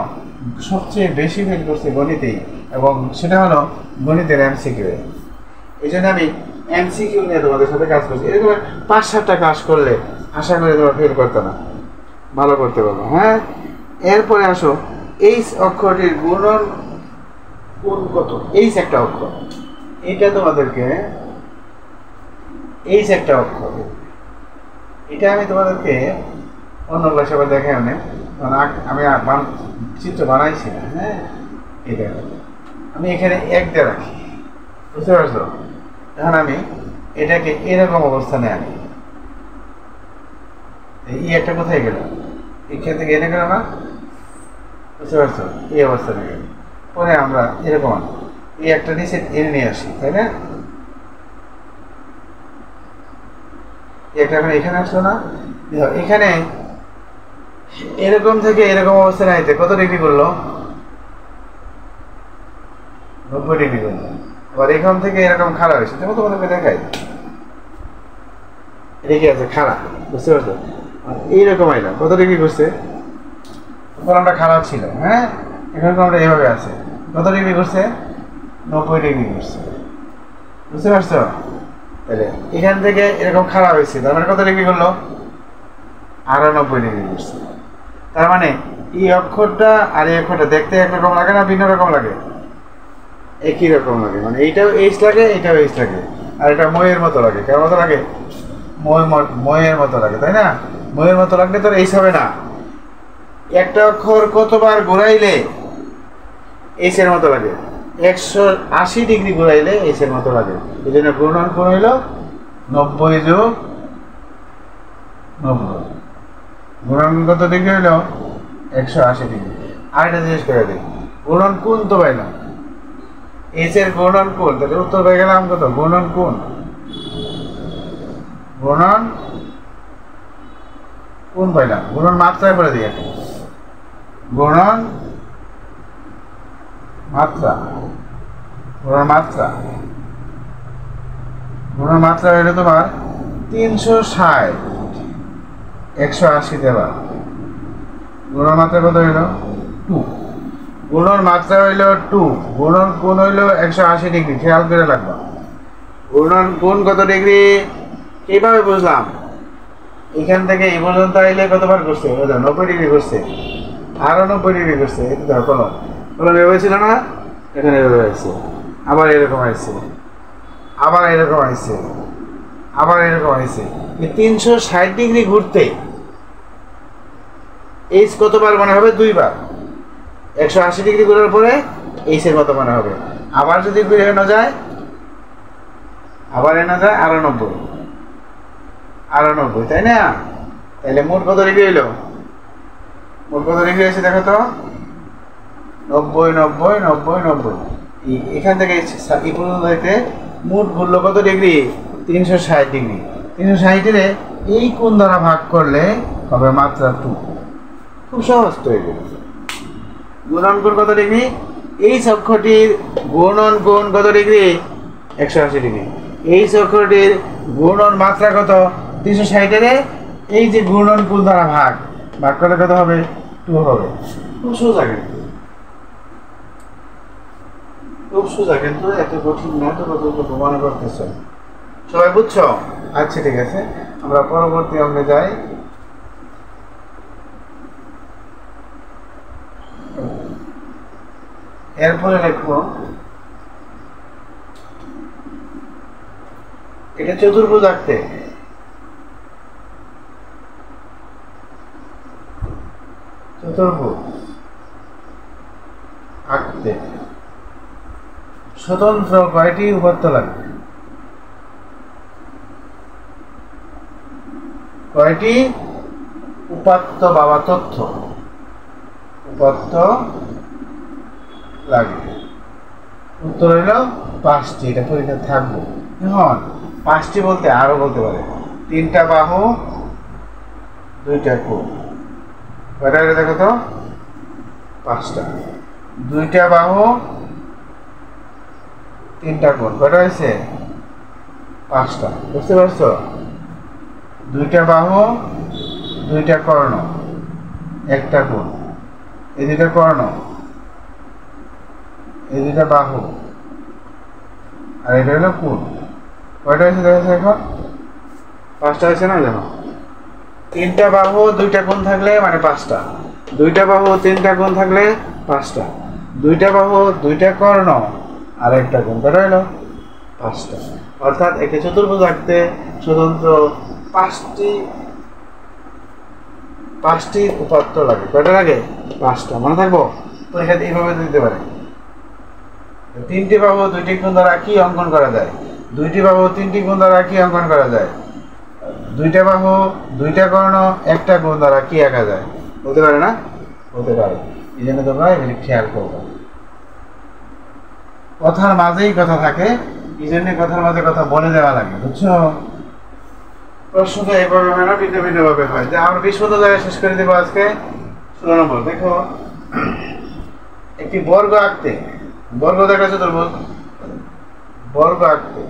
সবচেয়ে বেশি ফেল করছে গণিতেই, এবং সেটা হলো গণিতের এমসিকিউ। এই জন্য আমি এমসিকিউ নিয়ে তোমাদের সাথে কাজ করছি। এরকম 5-7টা কাজ করলে আশা করি তোমরা ফেল করতে না, ভালো করতে পারবো। হ্যাঁ, এরপরে আসো, এইচ অক্ষরটির গুণন কোণ কত? এইচ একটা অক্ষর, এটা তোমাদেরকে এইচ একটা অক্ষর, এটা আমি তোমাদেরকে অন্য ক্লাসে আবার দেখাই অনেক, আমি চিত্র বানাইছি না। হ্যাঁ, এটা আমি এখানে 1 দিয়ে রাখি, বুঝতে পারছো? এখন আমি এটাকে এরকম অবস্থানে আনি, এই একটা কোথায় গেল? এখান থেকে এনে গেল না, বুঝতে পারছো? এই অবস্থানে গেল। পরে আমরা এরকম আনি, এই একটা নিচে এনে নিয়ে আসি, তাই না? একটা এখন এখানে আসলো না, এখানে এরকম থেকে এরকম অবস্থায় আইতে কত ডিগ্রি করলো? 90 ডিগ্রি করলো। আবার এখান থেকে এরকম খাড়া হয়েছে, যেমন তোমাদেরকে দেখাই, রেখে আছে খাড়া, বুঝতে পারছো? এইরকম আইলাম, কত ডিগ্রি করছে? কলমটা খারাপ ছিল, হ্যাঁ, এখন কলমটা এভাবে আছে, কত ডিগ্রি করছে? 90 ডিগ্রি করছে, বুঝতে পারছো? তাহলে এখান থেকে এরকম খারাপ হয়েছে, তার মানে কত ডিগ্রি করলো? আরো 90 ডিগ্রি করছে। তার মানে এই অক্ষরটা আর এই অক্ষরটা দেখতে একরকম লাগে না, ভিন্ন রকম লাগে? একই রকম লাগে, মানে এইটাও এইচ লাগে, এইটাও এইচ লাগে, আর এটা ময়ের মতো লাগে। কেমন মতো লাগে? ময়ের মতো লাগে, তাই না? ময়ের মতো লাগলে তো এইচ হবে না। একটা অক্ষর কতবার ঘোরাইলে এইচ এর মতো লাগে? 180 ডিগ্রি ঘোরাইলে এইচ এর মতো লাগে। এই জন্য গুণন কোণ হইল 90 যোগ 90। গুণন কত ডিগ্রি হইল? 180 ডিগ্রি। আরেকটা জিনিস করে দিই, গুণন কোণ তো পাইলাম, এইচ এর গুণন কোণ, তাহলে উত্তর পেয়ে গেলাম কত? গুণন কোণ, গুণন কোণ পাইলাম। গুণন মাত্রায় করে দিই এখন, গুণন মাত্রা, গুণন মাত্রা, গুণন মাত্রা হইল তোমার 360, 180 দেওয়া। গুণন মাত্রা কত হইল? 2। গুণন মাত্রা হইল 2, গুণন কোণ হইল 180 ডিগ্রি। খেয়াল করে লাগবা, গুণন কোণ কত ডিগ্রি কিভাবে বুঝলাম? এখান থেকে এই পর্যন্ত আইলে কতবার করছে? 90 ডিগ্রি করছে, আরো 90 ডিগ্রি করছে। এই দেখো কলম, কলম এভাবে ছিল না, এখানে এভাবে আসছে, আবার এরকম আসছে, আবার এরকম আসছে, আবার এরকম আসছে। 360 ডিগ্রি ঘুরতে এইচ কতবার মনে হবে? 2 বার। 180 ডিগ্রি ঘোরার পরে এইচের মতো মনে হবে। আবার যদি এনো যায়, আবার এনো যায় 98, 98, তাই না? তাহলে মোট কত ডিগ্রি হইল? মোট কত ডিগ্রি হয়েছে দেখো তো? 90, 90, 90, 90। এখান থেকে এই পর্যন্ত দেখতে মোট ঘুরলো কত ডিগ্রি? 360 ডিগ্রি। 360-রে এই কোণ দ্বারা ভাগ করলে হবে মাত্রা 2। খুব সহজ তো এগুলো। গুণন কোণ কত ডিগ্রি? এই অক্ষটির গুণন কোণ কত ডিগ্রি? 180 ডিগ্রি। এই অক্ষটির গুণন মাত্রা কত? 360-রে এই যে গুণন কোণ দ্বারা ভাগ করলে কত হবে? 2 হবে। খুব সোজা কিন্তু, খুব সোজা কিন্তু, এত কঠিন না তো কতগুলো প্রমাণ করতেছ। সবাই বুঝছো? আচ্ছা ঠিক আছে, আমরা পরবর্তী অঙ্গে যাই। এরপরে লিখবো, এটা চতুর্ভুজ আঁকতে স্বতন্ত্র কয়টি উপাত্ত লাগবে? কয়টি উপাত্ত বাবা তথ্য উপাত্ত লাগবে? উত্তর হইল 5টি। এটা পরীক্ষা থাকবো। এখন 5টি বলতে আরো বলতে পারে 3টা বাহু 2টা কোণ। কয়টা হইলো দেখো তো? 5টা। 2টা বাহু 3টা কোণ, কয়টা হয়েছে? 5টা। বুঝতে পারছো? 2টা বাহু 2টা কর্ণ 1টা কোণ, এই 2টা কর্ণ, এই 2টা বাহু, আর এটা হলো কোণ। কয়টা হয়েছে দেখো এখন? 5টা হয়েছে না? দেখো, 3টা বাহু 2টা কোণ থাকলে মানে 5টা, 2টা বাহু 3টা কোণ থাকলে 5টা, 2টা বাহু 2টা কর্ণ আর 1টা কোণ, কয়টা হলো? 5টা। অর্থাৎ একটা চতুর্ভুজ আঁকতে স্বতন্ত্র 5টি উপাত্ত লাগে। কয়টা লাগে? 5টা। মনে থাকবো? পরীক্ষাতে এইভাবে দিতে পারে। 3টি বাহু 2টি কোণ দ্বারা কি অঙ্কন করা যায়? 2টি বাহু 3টি কোণ দ্বারা কি অঙ্কন করা যায়? 2টা বাহু 2টা কর্ণ 1টা কোণ দ্বারা কি আঁকা যায়? বলতে পারে না? বলতে পারে। এই জন্য তোমরা এগুলি খেয়াল করবো। কথার মাঝেই কথা থাকে, এই জন্য কথার মাঝে কথা বলে দেওয়া লাগে। বুঝছো? প্রশ্নটা এইভাবে হয় না, ভিন্ন ভিন্ন ভাবে হয়। যে আমরা 20 জায়গায় শেষ করে দেবো আজকে। 16 নম্বর দেখো, একটি বর্গ আঁকতে, বর্গ দেখা চতুর্ভুজ, বর্গ আঁকতে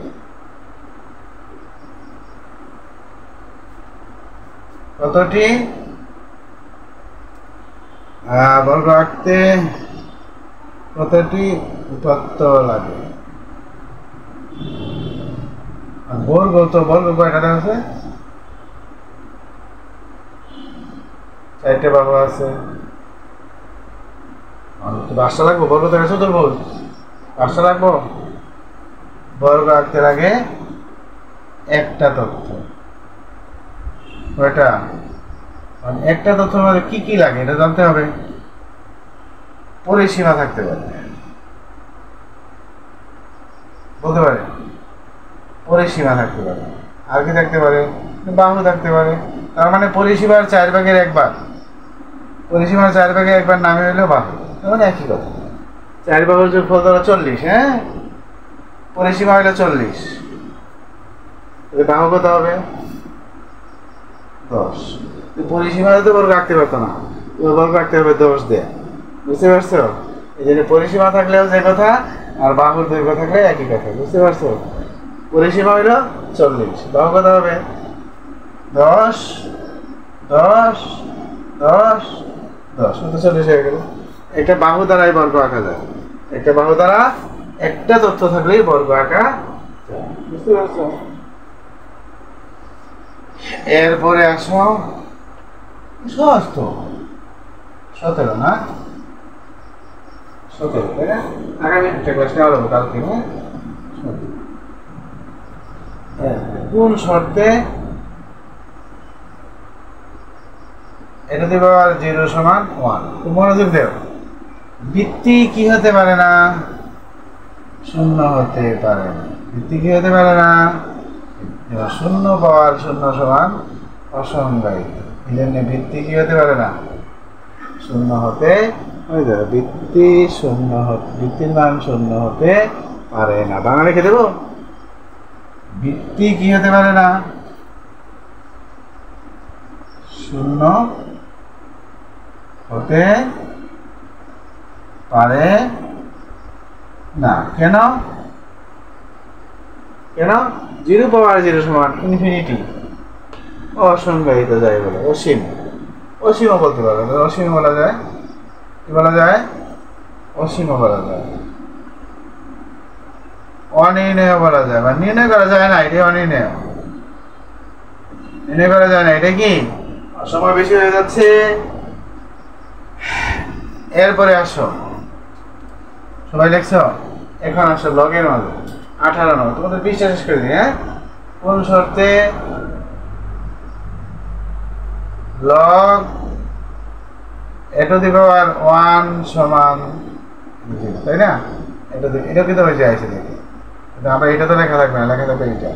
কতটি উপাত্ত লাগে? বর্গ তো বর্গ কয়টা আছে? 4টে বাহু আছে। 5টা লাগবো। বর্গ দেখা চতুর্ভুজ 5টা লাগবো। বর্গ আঁকতে লাগে 1টা তথ্য। কয়টা? 1টা তথ্যের মধ্যে কি কি লাগে এটা জানতে হবে। পরিসীমা থাকতে পারে, বলতে পারে পরিসীমা থাকতে পারে। আর কি থাকতে পারে? বাহু থাকতে পারে। তার মানে পরিসীমার 4/1 পরিসীমার 4/1 নামে হইলো বাহু। মানে একই কথা। 4 বাহুর যোগফল ধরো 40। হ্যাঁ, পরিসীমা হইলো 40। বাহু কত হবে? 10। পরিসীমা তো বর্গ আঁকতে পারতো না, বর্গ আঁকতে হবে 10 দিয়ে। বুঝতে পারছো? এই জন্য পরিসীমা থাকলেও যে কথা, আর বাহুর দৈর্ঘ্য থাকলে একই কথা। বুঝতে পারছো? পরিসীমা হইল 40, বাহু কত হবে? 10, 10, 10, 10, 40 হয়ে গেল। একটা বাহু দ্বারাই বর্গ আঁকা যায়। একটা বাহু দ্বারা একটা তথ্য থাকলেই বর্গ আঁকা যায়। বুঝতে পারছো? এরপরে আসো, সহজ তো, 17 না? 17, তাই না? আগামী একটা ক্লাস নেওয়া হলো কালকে। কোন শর্তে এটা দেব 0 = 1? খুব মনোযোগ দেও। বৃত্তি কি হতে পারে না? শূন্য হতে পারে না। বৃত্তি কি হতে পারে না? শূন্য পাওয়ার শূন্য সমান অসংজ্ঞায়িত। এই জন্য বৃত্তি কি হতে পারে না? শূন্য হতে বৃত্তি শূন্য বৃত্তির মান শূন্য হতে পারে না। বাংলা লিখে দেব, বৃত্তি কি হতে পারে না? শূন্য হতে পারে না। কেন? কেন? 0 পাওয়ার 0 সমান ইনফিনিটি, অসংজ্ঞায়িত যায় বলে। অসীম, অসীমও বলতে পারবে, অসীম বলা যায়। কি বলা যায়? অসীমও বলা যায়, অনির্ণয় বলা যায়, বা নির্ণয় করা যায় না, এটা অনির্ণয়, নির্ণয় করা যায় না। এটা কি সময় বেশি হয়ে যাচ্ছে। এরপরে আসো, সবাই লেখছো? এখন আসো লগের মাঝে 18 নম্বর। তোমাদের 20টা শেষ করে দিই। হ্যাঁ, কোন শর্তে log a to the power 1 সমান 0, তাই না? এটা কিন্তু হয়েছে আইসে দেখি, আবার এটা তো লেখা থাকবে না, লেখা থাকবে এটা।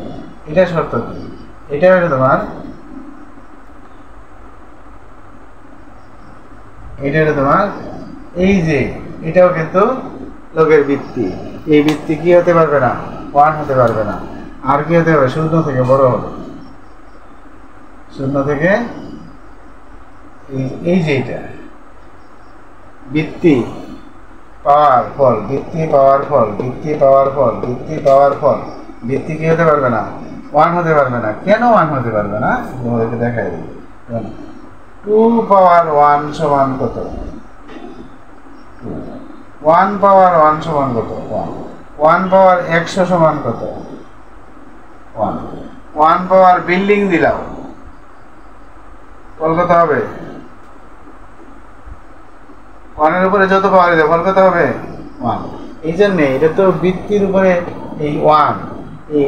এটা শর্ত কি? এটা হলো তোমার, এটা হলো তোমার এই যে, এটাও কিন্তু লগের বৃত্তি। এই বৃত্তি কি হতে পারবে না? 1 হতে পারবে না। আর কি হতে হবে? শূন্য থেকে বড় হবে। শূন্য থেকে এই যে এটা বৃত্তি পাওয়ার ফল, বৃত্তি পাওয়ার ফল, বৃত্তি পাওয়ার ফল, বৃত্তি পাওয়ার ফল, বৃত্তি কি হতে পারবে না? 1 হতে পারবে না। কেন 1 হতে পারবে না? তোমাদেরকে দেখাই দিই। 2 পাওয়ার 1 সমান কত? 1 পাওয়ার 1 সমান কত? 1 পাওয়ার 100 সমান কত? 1 1 পাওয়ার বিল্ডিং দিলাম, ফল কত হবে? 1 এর উপরে যত পাওয়ার দেয় ফল কত হবে? 1। এই জন্যে এটা তো বৃত্তির উপরে এই 1, এই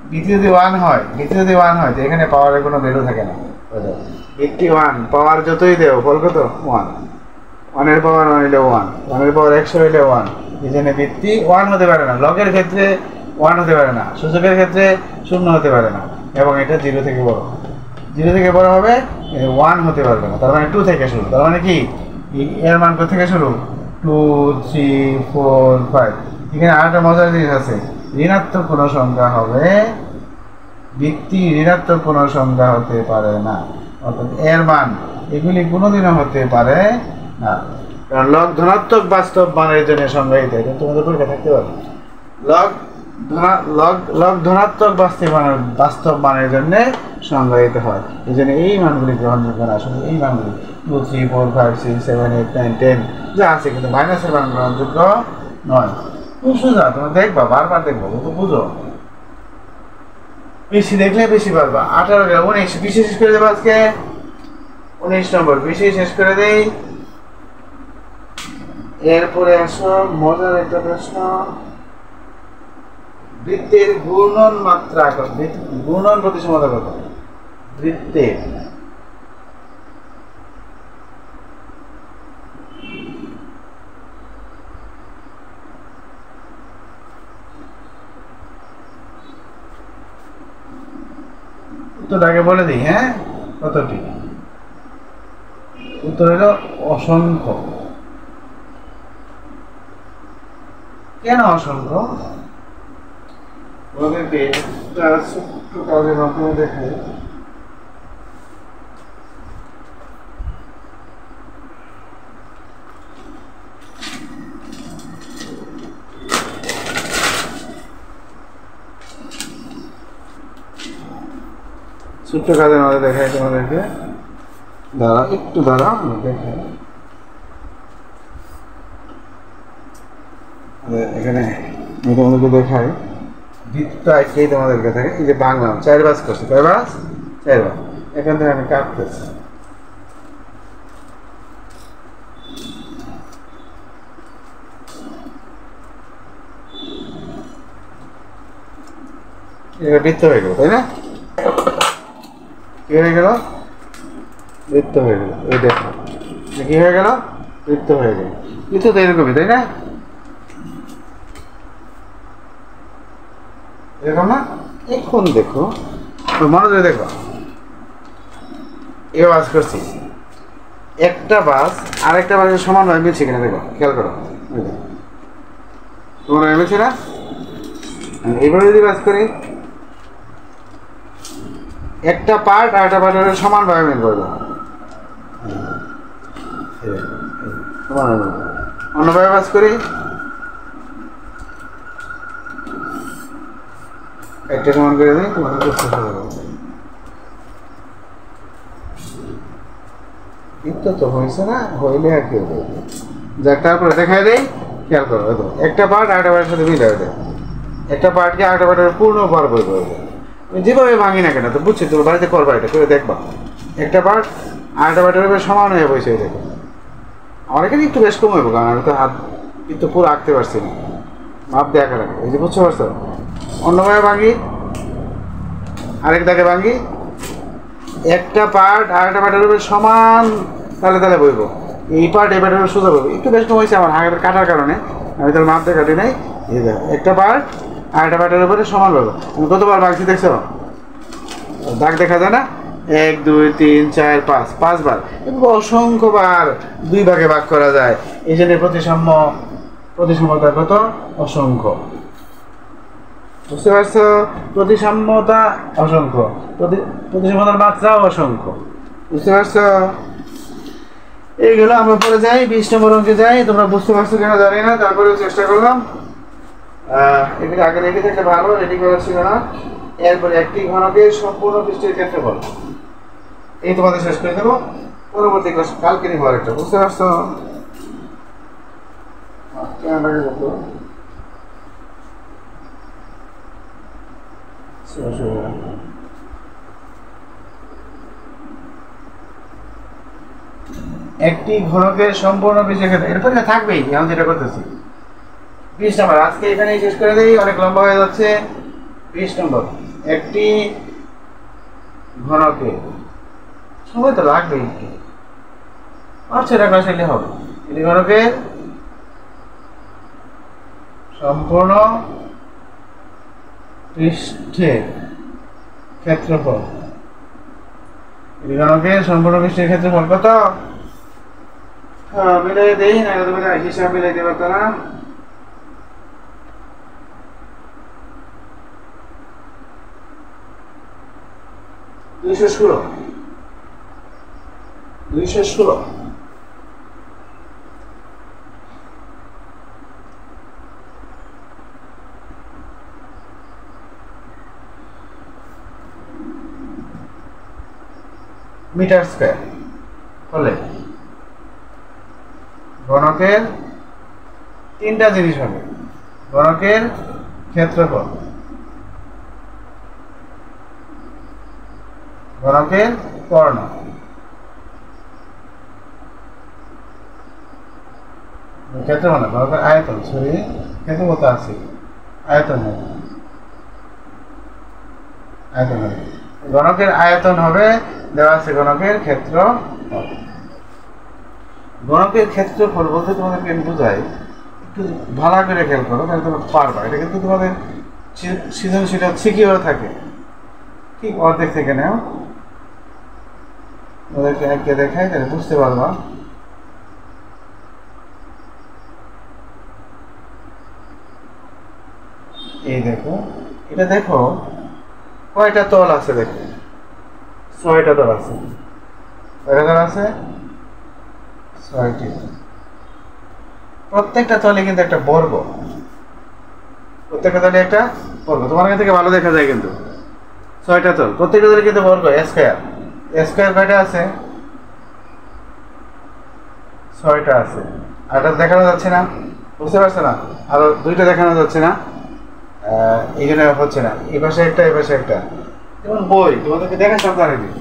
বৃত্তি যদি 1 হয়, বৃত্তি যদি 1 হয় তো এখানে পাওয়ারের কোনো ভ্যালু থাকে না। বৃত্তি 1, পাওয়ার যতই দেও ফল কত? 1। 1 এর পাওয়ার 1 হইলে 1, 1 এর পাওয়ার 100 হইলে 1। এই জন্য বৃত্তি 1 হতে পারে না। লগের ক্ষেত্রে 1 হতে পারে না, সূচকের ক্ষেত্রে 0 হতে পারে না, এবং এটা 0 থেকে বড়। 0 থেকে বড় হবে, 1 হতে পারবে না। তার মানে 2 থেকে শুরু। তার মানে কি এর মান কোথা থেকে শুরু? 2, 3, 4, 5। এখানে আরেকটা মজার জিনিস আছে, ঋণাত্মক কোনো সংখ্যা হবে, বৃত্তি ঋণাত্মক কোনো সংখ্যা হতে পারে না। অর্থাৎ এর মান এগুলি কোনোদিনও হতে পারে না, কারণ লগ ধনাত্মক বাস্তব মানের জন্য সংজ্ঞায়িত। এটা তোমাদের পরীক্ষা থাকতে পারে। লগ ধনাত্মক বাস্তব মানের জন্য সংজ্ঞায়িত হয়। এই জন্য এই মানগুলি গ্রহণযোগ্য না। আসলে এই মানগুলি 2, 3, 4, 5, 6, 7, 8, 9, 10 যা আছে, কিন্তু মাইনাসের মান গ্রহণযোগ্য নয়। খুব সোজা, তুমি দেখবা, বারবার দেখবো, তো বুঝো। বেশি দেখলে বেশি পারবা। 18 গেল 19, 20 শেষ করে দেবো আজকে। 19 নম্বর 20 শেষ করে দেই। এরপরে আসো মজার একটা প্রশ্ন, বৃত্তের ঘূর্ণন মাত্রা কত? ঘূর্ণন প্রতিসমতা কত বৃত্তের? উত্তরটাকে বলে দিই। হ্যাঁ, কতটি? উত্তর হলো অসংখ্য। কেন অসংখ্য? ওদেরকে ছোট্ট কাজের মাধ্যমে দেখাই। ছোট্ট কাজের মধ্যে দেখাই তোমাদেরকে। দাঁড়া, একটু দাঁড়া, দেখাই। এখানে আমি তোমাদেরকে দেখাই, বৃত্তটা একেই তোমাদেরকে থাকে। এই যে বাংলাম 4 বাস করছে, কয় বাস? 4 বাস। এখান থেকে আমি কাটতেছি। এটা বৃত্ত হয়ে গেল, তাই না? কি হয়ে গেল? বৃত্ত হয়ে গেল। এই দেখো কি হয়ে গেল? বৃত্ত হয়ে যায়। বৃত্ত তো এরকমই, তাই না? এরকম না? এখন দেখো, মনোযোগ দেখো, এবার বাস করছি, একটা বাস আরেকটা বাসের সমানভাবে মিলছে কিনা দেখো, খেয়াল করো। তোমার মিলছে না? এবার যদি বাস করি, একটা পার্ট আর একটা পার্টের সমানভাবে মিল করবে, অন্যভাবে বাস করি, একটা সমান করে দিই, তোমাদের তো হয়েছে না, হইলে আর কি হবে। যাক, তারপরে দেখাই দেয়, খেয়াল করো, একটা পার্ট আরেকটা পার্টের সাথে মিলে হবে, একটা পার্টকে আরেকটা পার্টের পূর্ণ পার বই করবে। যেভাবে ভাঙি না কেন, তো বুঝছি, তুমি বাড়িতে করবা, এটা করে দেখবা, একটা পার্ট আরেকটা পার্টের সমান হয়ে বসে দেখো। আমার এখানে একটু বেশ কম হইব, কারণ আমি তো হাত কিন্তু পুরো আঁকতে পারছি না, মাপ দেখা রাখে, এই যে বুঝতে পারছো। অন্যভাবে ভাঙি, আরেক দাগে ভাঙি, একটা পার্ট আরেকটা পার্টের উপরে সমান তাহলে তাহলে বইব, এই পার্ট এই পার্টের সোজা বইব। একটু বেশ কম হয়েছে আমার হাতের কাটার কারণে, আমি তার মাপ দিয়ে কাটি নাই। এই দেখো, একটা পার্ট আরেকটা পার্টের উপরে সমান বইব। আমি কতবার ভাগছি দেখছো, দাগ দেখা যায় না, 1 2 3 4 5, 5 বার, অসংখ্যবার 2 ভাগে ভাগ করা যায়। এই জন্য প্রতিসাম্যতা কত, অসংখ্য। বুঝতে পারছো? প্রতিসাম্যতা অসংখ্য, প্রতিসাম্যতার মাত্রা অসংখ্য। বুঝতে পারছো? এইগুলো আমরা পরে যাই, 20 নম্বর অঙ্কে যাই। তোমরা বুঝতে পারছো কিনা জানি না, তারপরেও চেষ্টা করলাম। এগুলো আগে রেডি থাকলে ভালো, রেডি করা ছিল না। এরপরে একটি ঘনকের সম্পূর্ণ পৃষ্ঠের ক্ষেত্রফল, এই তোমাদের শেষ করে দেবো। পরবর্তী ক্লাস কালকে নিব আরেকটা। বুঝতে পারছো? একটি ঘনকের সম্পূর্ণ পৃষ্ঠের ক্ষেত্রে, এরপরে থাকবেই, আমি যেটা করতেছি। 20 নম্বর আজকে এখানেই শেষ করে দিই, অনেক লম্বা হয়ে যাচ্ছে। 20 নম্বর, একটি ঘনকে, সময় তো লাগবে একটু, 5-6টা ক্লাস এলে হবে। একটি ঘনকের সম্পূর্ণ পৃষ্ঠের ক্ষেত্রফল, একটি ঘনকের সম্পূর্ণ পৃষ্ঠের ক্ষেত্রফল কত? মিলাই দেই না, তুমি হিসাব মিলাইতে পারতো না। দুইশো ষোলো মিটার স্কয়ার হলে ঘনকের 3টা জিনিস হবে। ঘনকের ক্ষেত্রফল, ঘনকের কর্ণ, ক্ষেত্রফল না, ঘনকের আয়তন, সরি ক্ষেত্রফল আছে, আয়তন হবে, আয়তন হবে। ঘনকের আয়তন হবে, দেওয়া আছে ঘনকের ক্ষেত্রফল। ঘনকের ক্ষেত্রফল বলতে তোমাদেরকে আমি বোঝাই, একটু ভালো করে খেয়াল করো, তাহলে তোমরা পারবা। এটা কিন্তু তোমাদের সৃজনশীল শিখিয়েও থাকে, ঠিক অর্ধেক থেকে নেও, ওদেরকে একে দেখাই, তাহলে বুঝতে পারবা। এই দেখো, এটা দেখো কয়টা তল আছে, দেখো 6টা তল আছে। কয়টা তল আছে? 6টি। প্রত্যেকটা তলে কিন্তু একটা বর্গ, প্রত্যেকটা তলে একটা বর্গ। তোমার কাছ থেকে ভালো দেখা যায় কিন্তু 6টা তল, প্রত্যেকটা তলে কিন্তু বর্গ, স্কয়ার। স্কয়ার কয়টা আছে? 6টা আছে। আর এটা দেখানো যাচ্ছে না, বুঝতে পারছো না? আরো 2টা দেখানো যাচ্ছে না, এখানে হচ্ছে না। এই পাশে একটা, এই পাশে একটা। যেমন বই তোমাদেরকে দেখা সব আরেকদিন।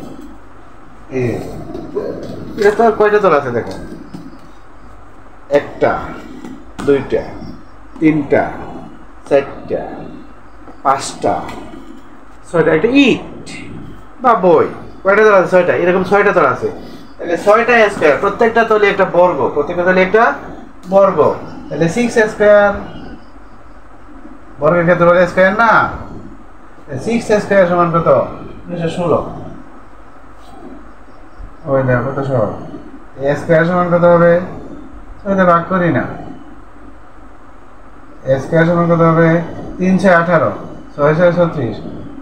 এটা তো কয়টা তল আছে দেখো, 1টা 2টা 3টা 4টা 5টা 6টা। একটা ইট বা বই কয়টা তল আছে? 6টা। এরকম 6টা তল আছে। তাহলে 6টা স্কয়ার, প্রত্যেকটা তলে একটা বর্গ, প্রত্যেকটা তলে একটা বর্গ, তাহলে 6 স্কয়ার, বর্গের ক্ষেত্রে হলে স্কয়ার না, 6 স্কয়ার সমান কত? 216। ওই দেখো কত সহজ। এ স্কয়ার সমান কত হবে? 6 দিয়ে ভাগ করি না, এ স্কয়ার সমান কত হবে? 3 6 18, 6 6 36,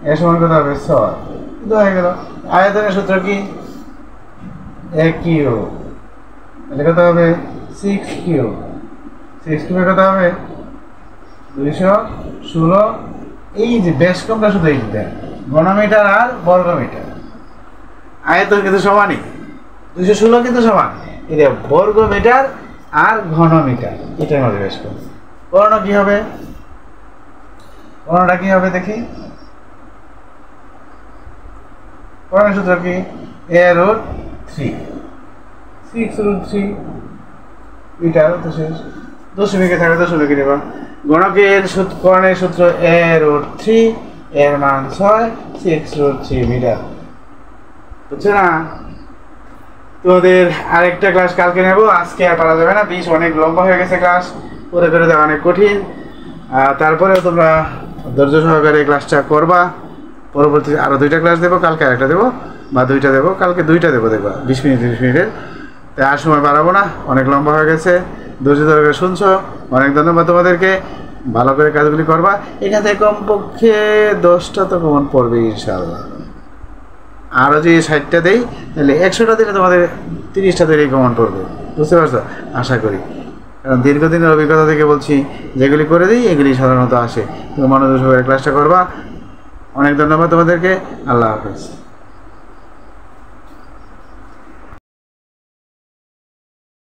এ সমান কত হবে? 6। কিন্তু হয়ে গেল। আয়তনের সূত্র কি? এ কিউ, তাহলে কত হবে? 6 কিউ, 6 কিউবে কত হবে? 216। এই যে বেশ কমটা শুধু এই দেন, ঘনমিটার আর বর্গমিটার, আয়তন কিন্তু সমানই, 216 কিন্তু সমান। এটা বর্গমিটার আর ঘনমিটার, এটার মধ্যে বেশ কম। কর্ণ কি হবে? কর্ণটা কি হবে দেখি। কর্ণের সূত্র কি? a√3, 6√3 metre. তো শেষ, দশমিকে থাকলে দশমিকে নেবা। গণকের কর্ণের সূত্র a√3, এর মান 6, 6√3 মিটার। বুঝছো না? তোমাদের আরেকটা ক্লাস কালকে নেব, আজকে আর পারা যাবে না, 20 অনেক লম্বা হয়ে গেছে ক্লাস, করে করে দেওয়া অনেক কঠিন। তারপরেও তোমরা ধৈর্য সহকারে ক্লাসটা করবা। পরবর্তী আরও 2টা ক্লাস দেবো, কালকে আরেকটা দেবো বা 2টা দেবো, কালকে 2টা দেবো, দেখবা 20 মিনিট 30 মিনিটের। তাই আর সময় বাড়াবো না, অনেক লম্বা হয়ে গেছে। ধৈর্য ধরে শুনছো, অনেক ধন্যবাদ তোমাদেরকে। ভালো করে কাজগুলি করবা। এখান থেকে কমপক্ষে 10টা তো কমন পড়বে ইনশাআল্লাহ। আরও যদি 60টা দেই তাহলে 100টা দিলে তোমাদের 30টা দিলেই কমন পড়বে। বুঝতে পারছো? আশা করি, কারণ দীর্ঘদিনের অভিজ্ঞতা থেকে বলছি, যেগুলি করে দিই এগুলি সাধারণত আসে। তুমি মনোযোগ সহকারে ক্লাসটা করবা। অনেক ধন্যবাদ তোমাদেরকে। আল্লাহ হাফেজ।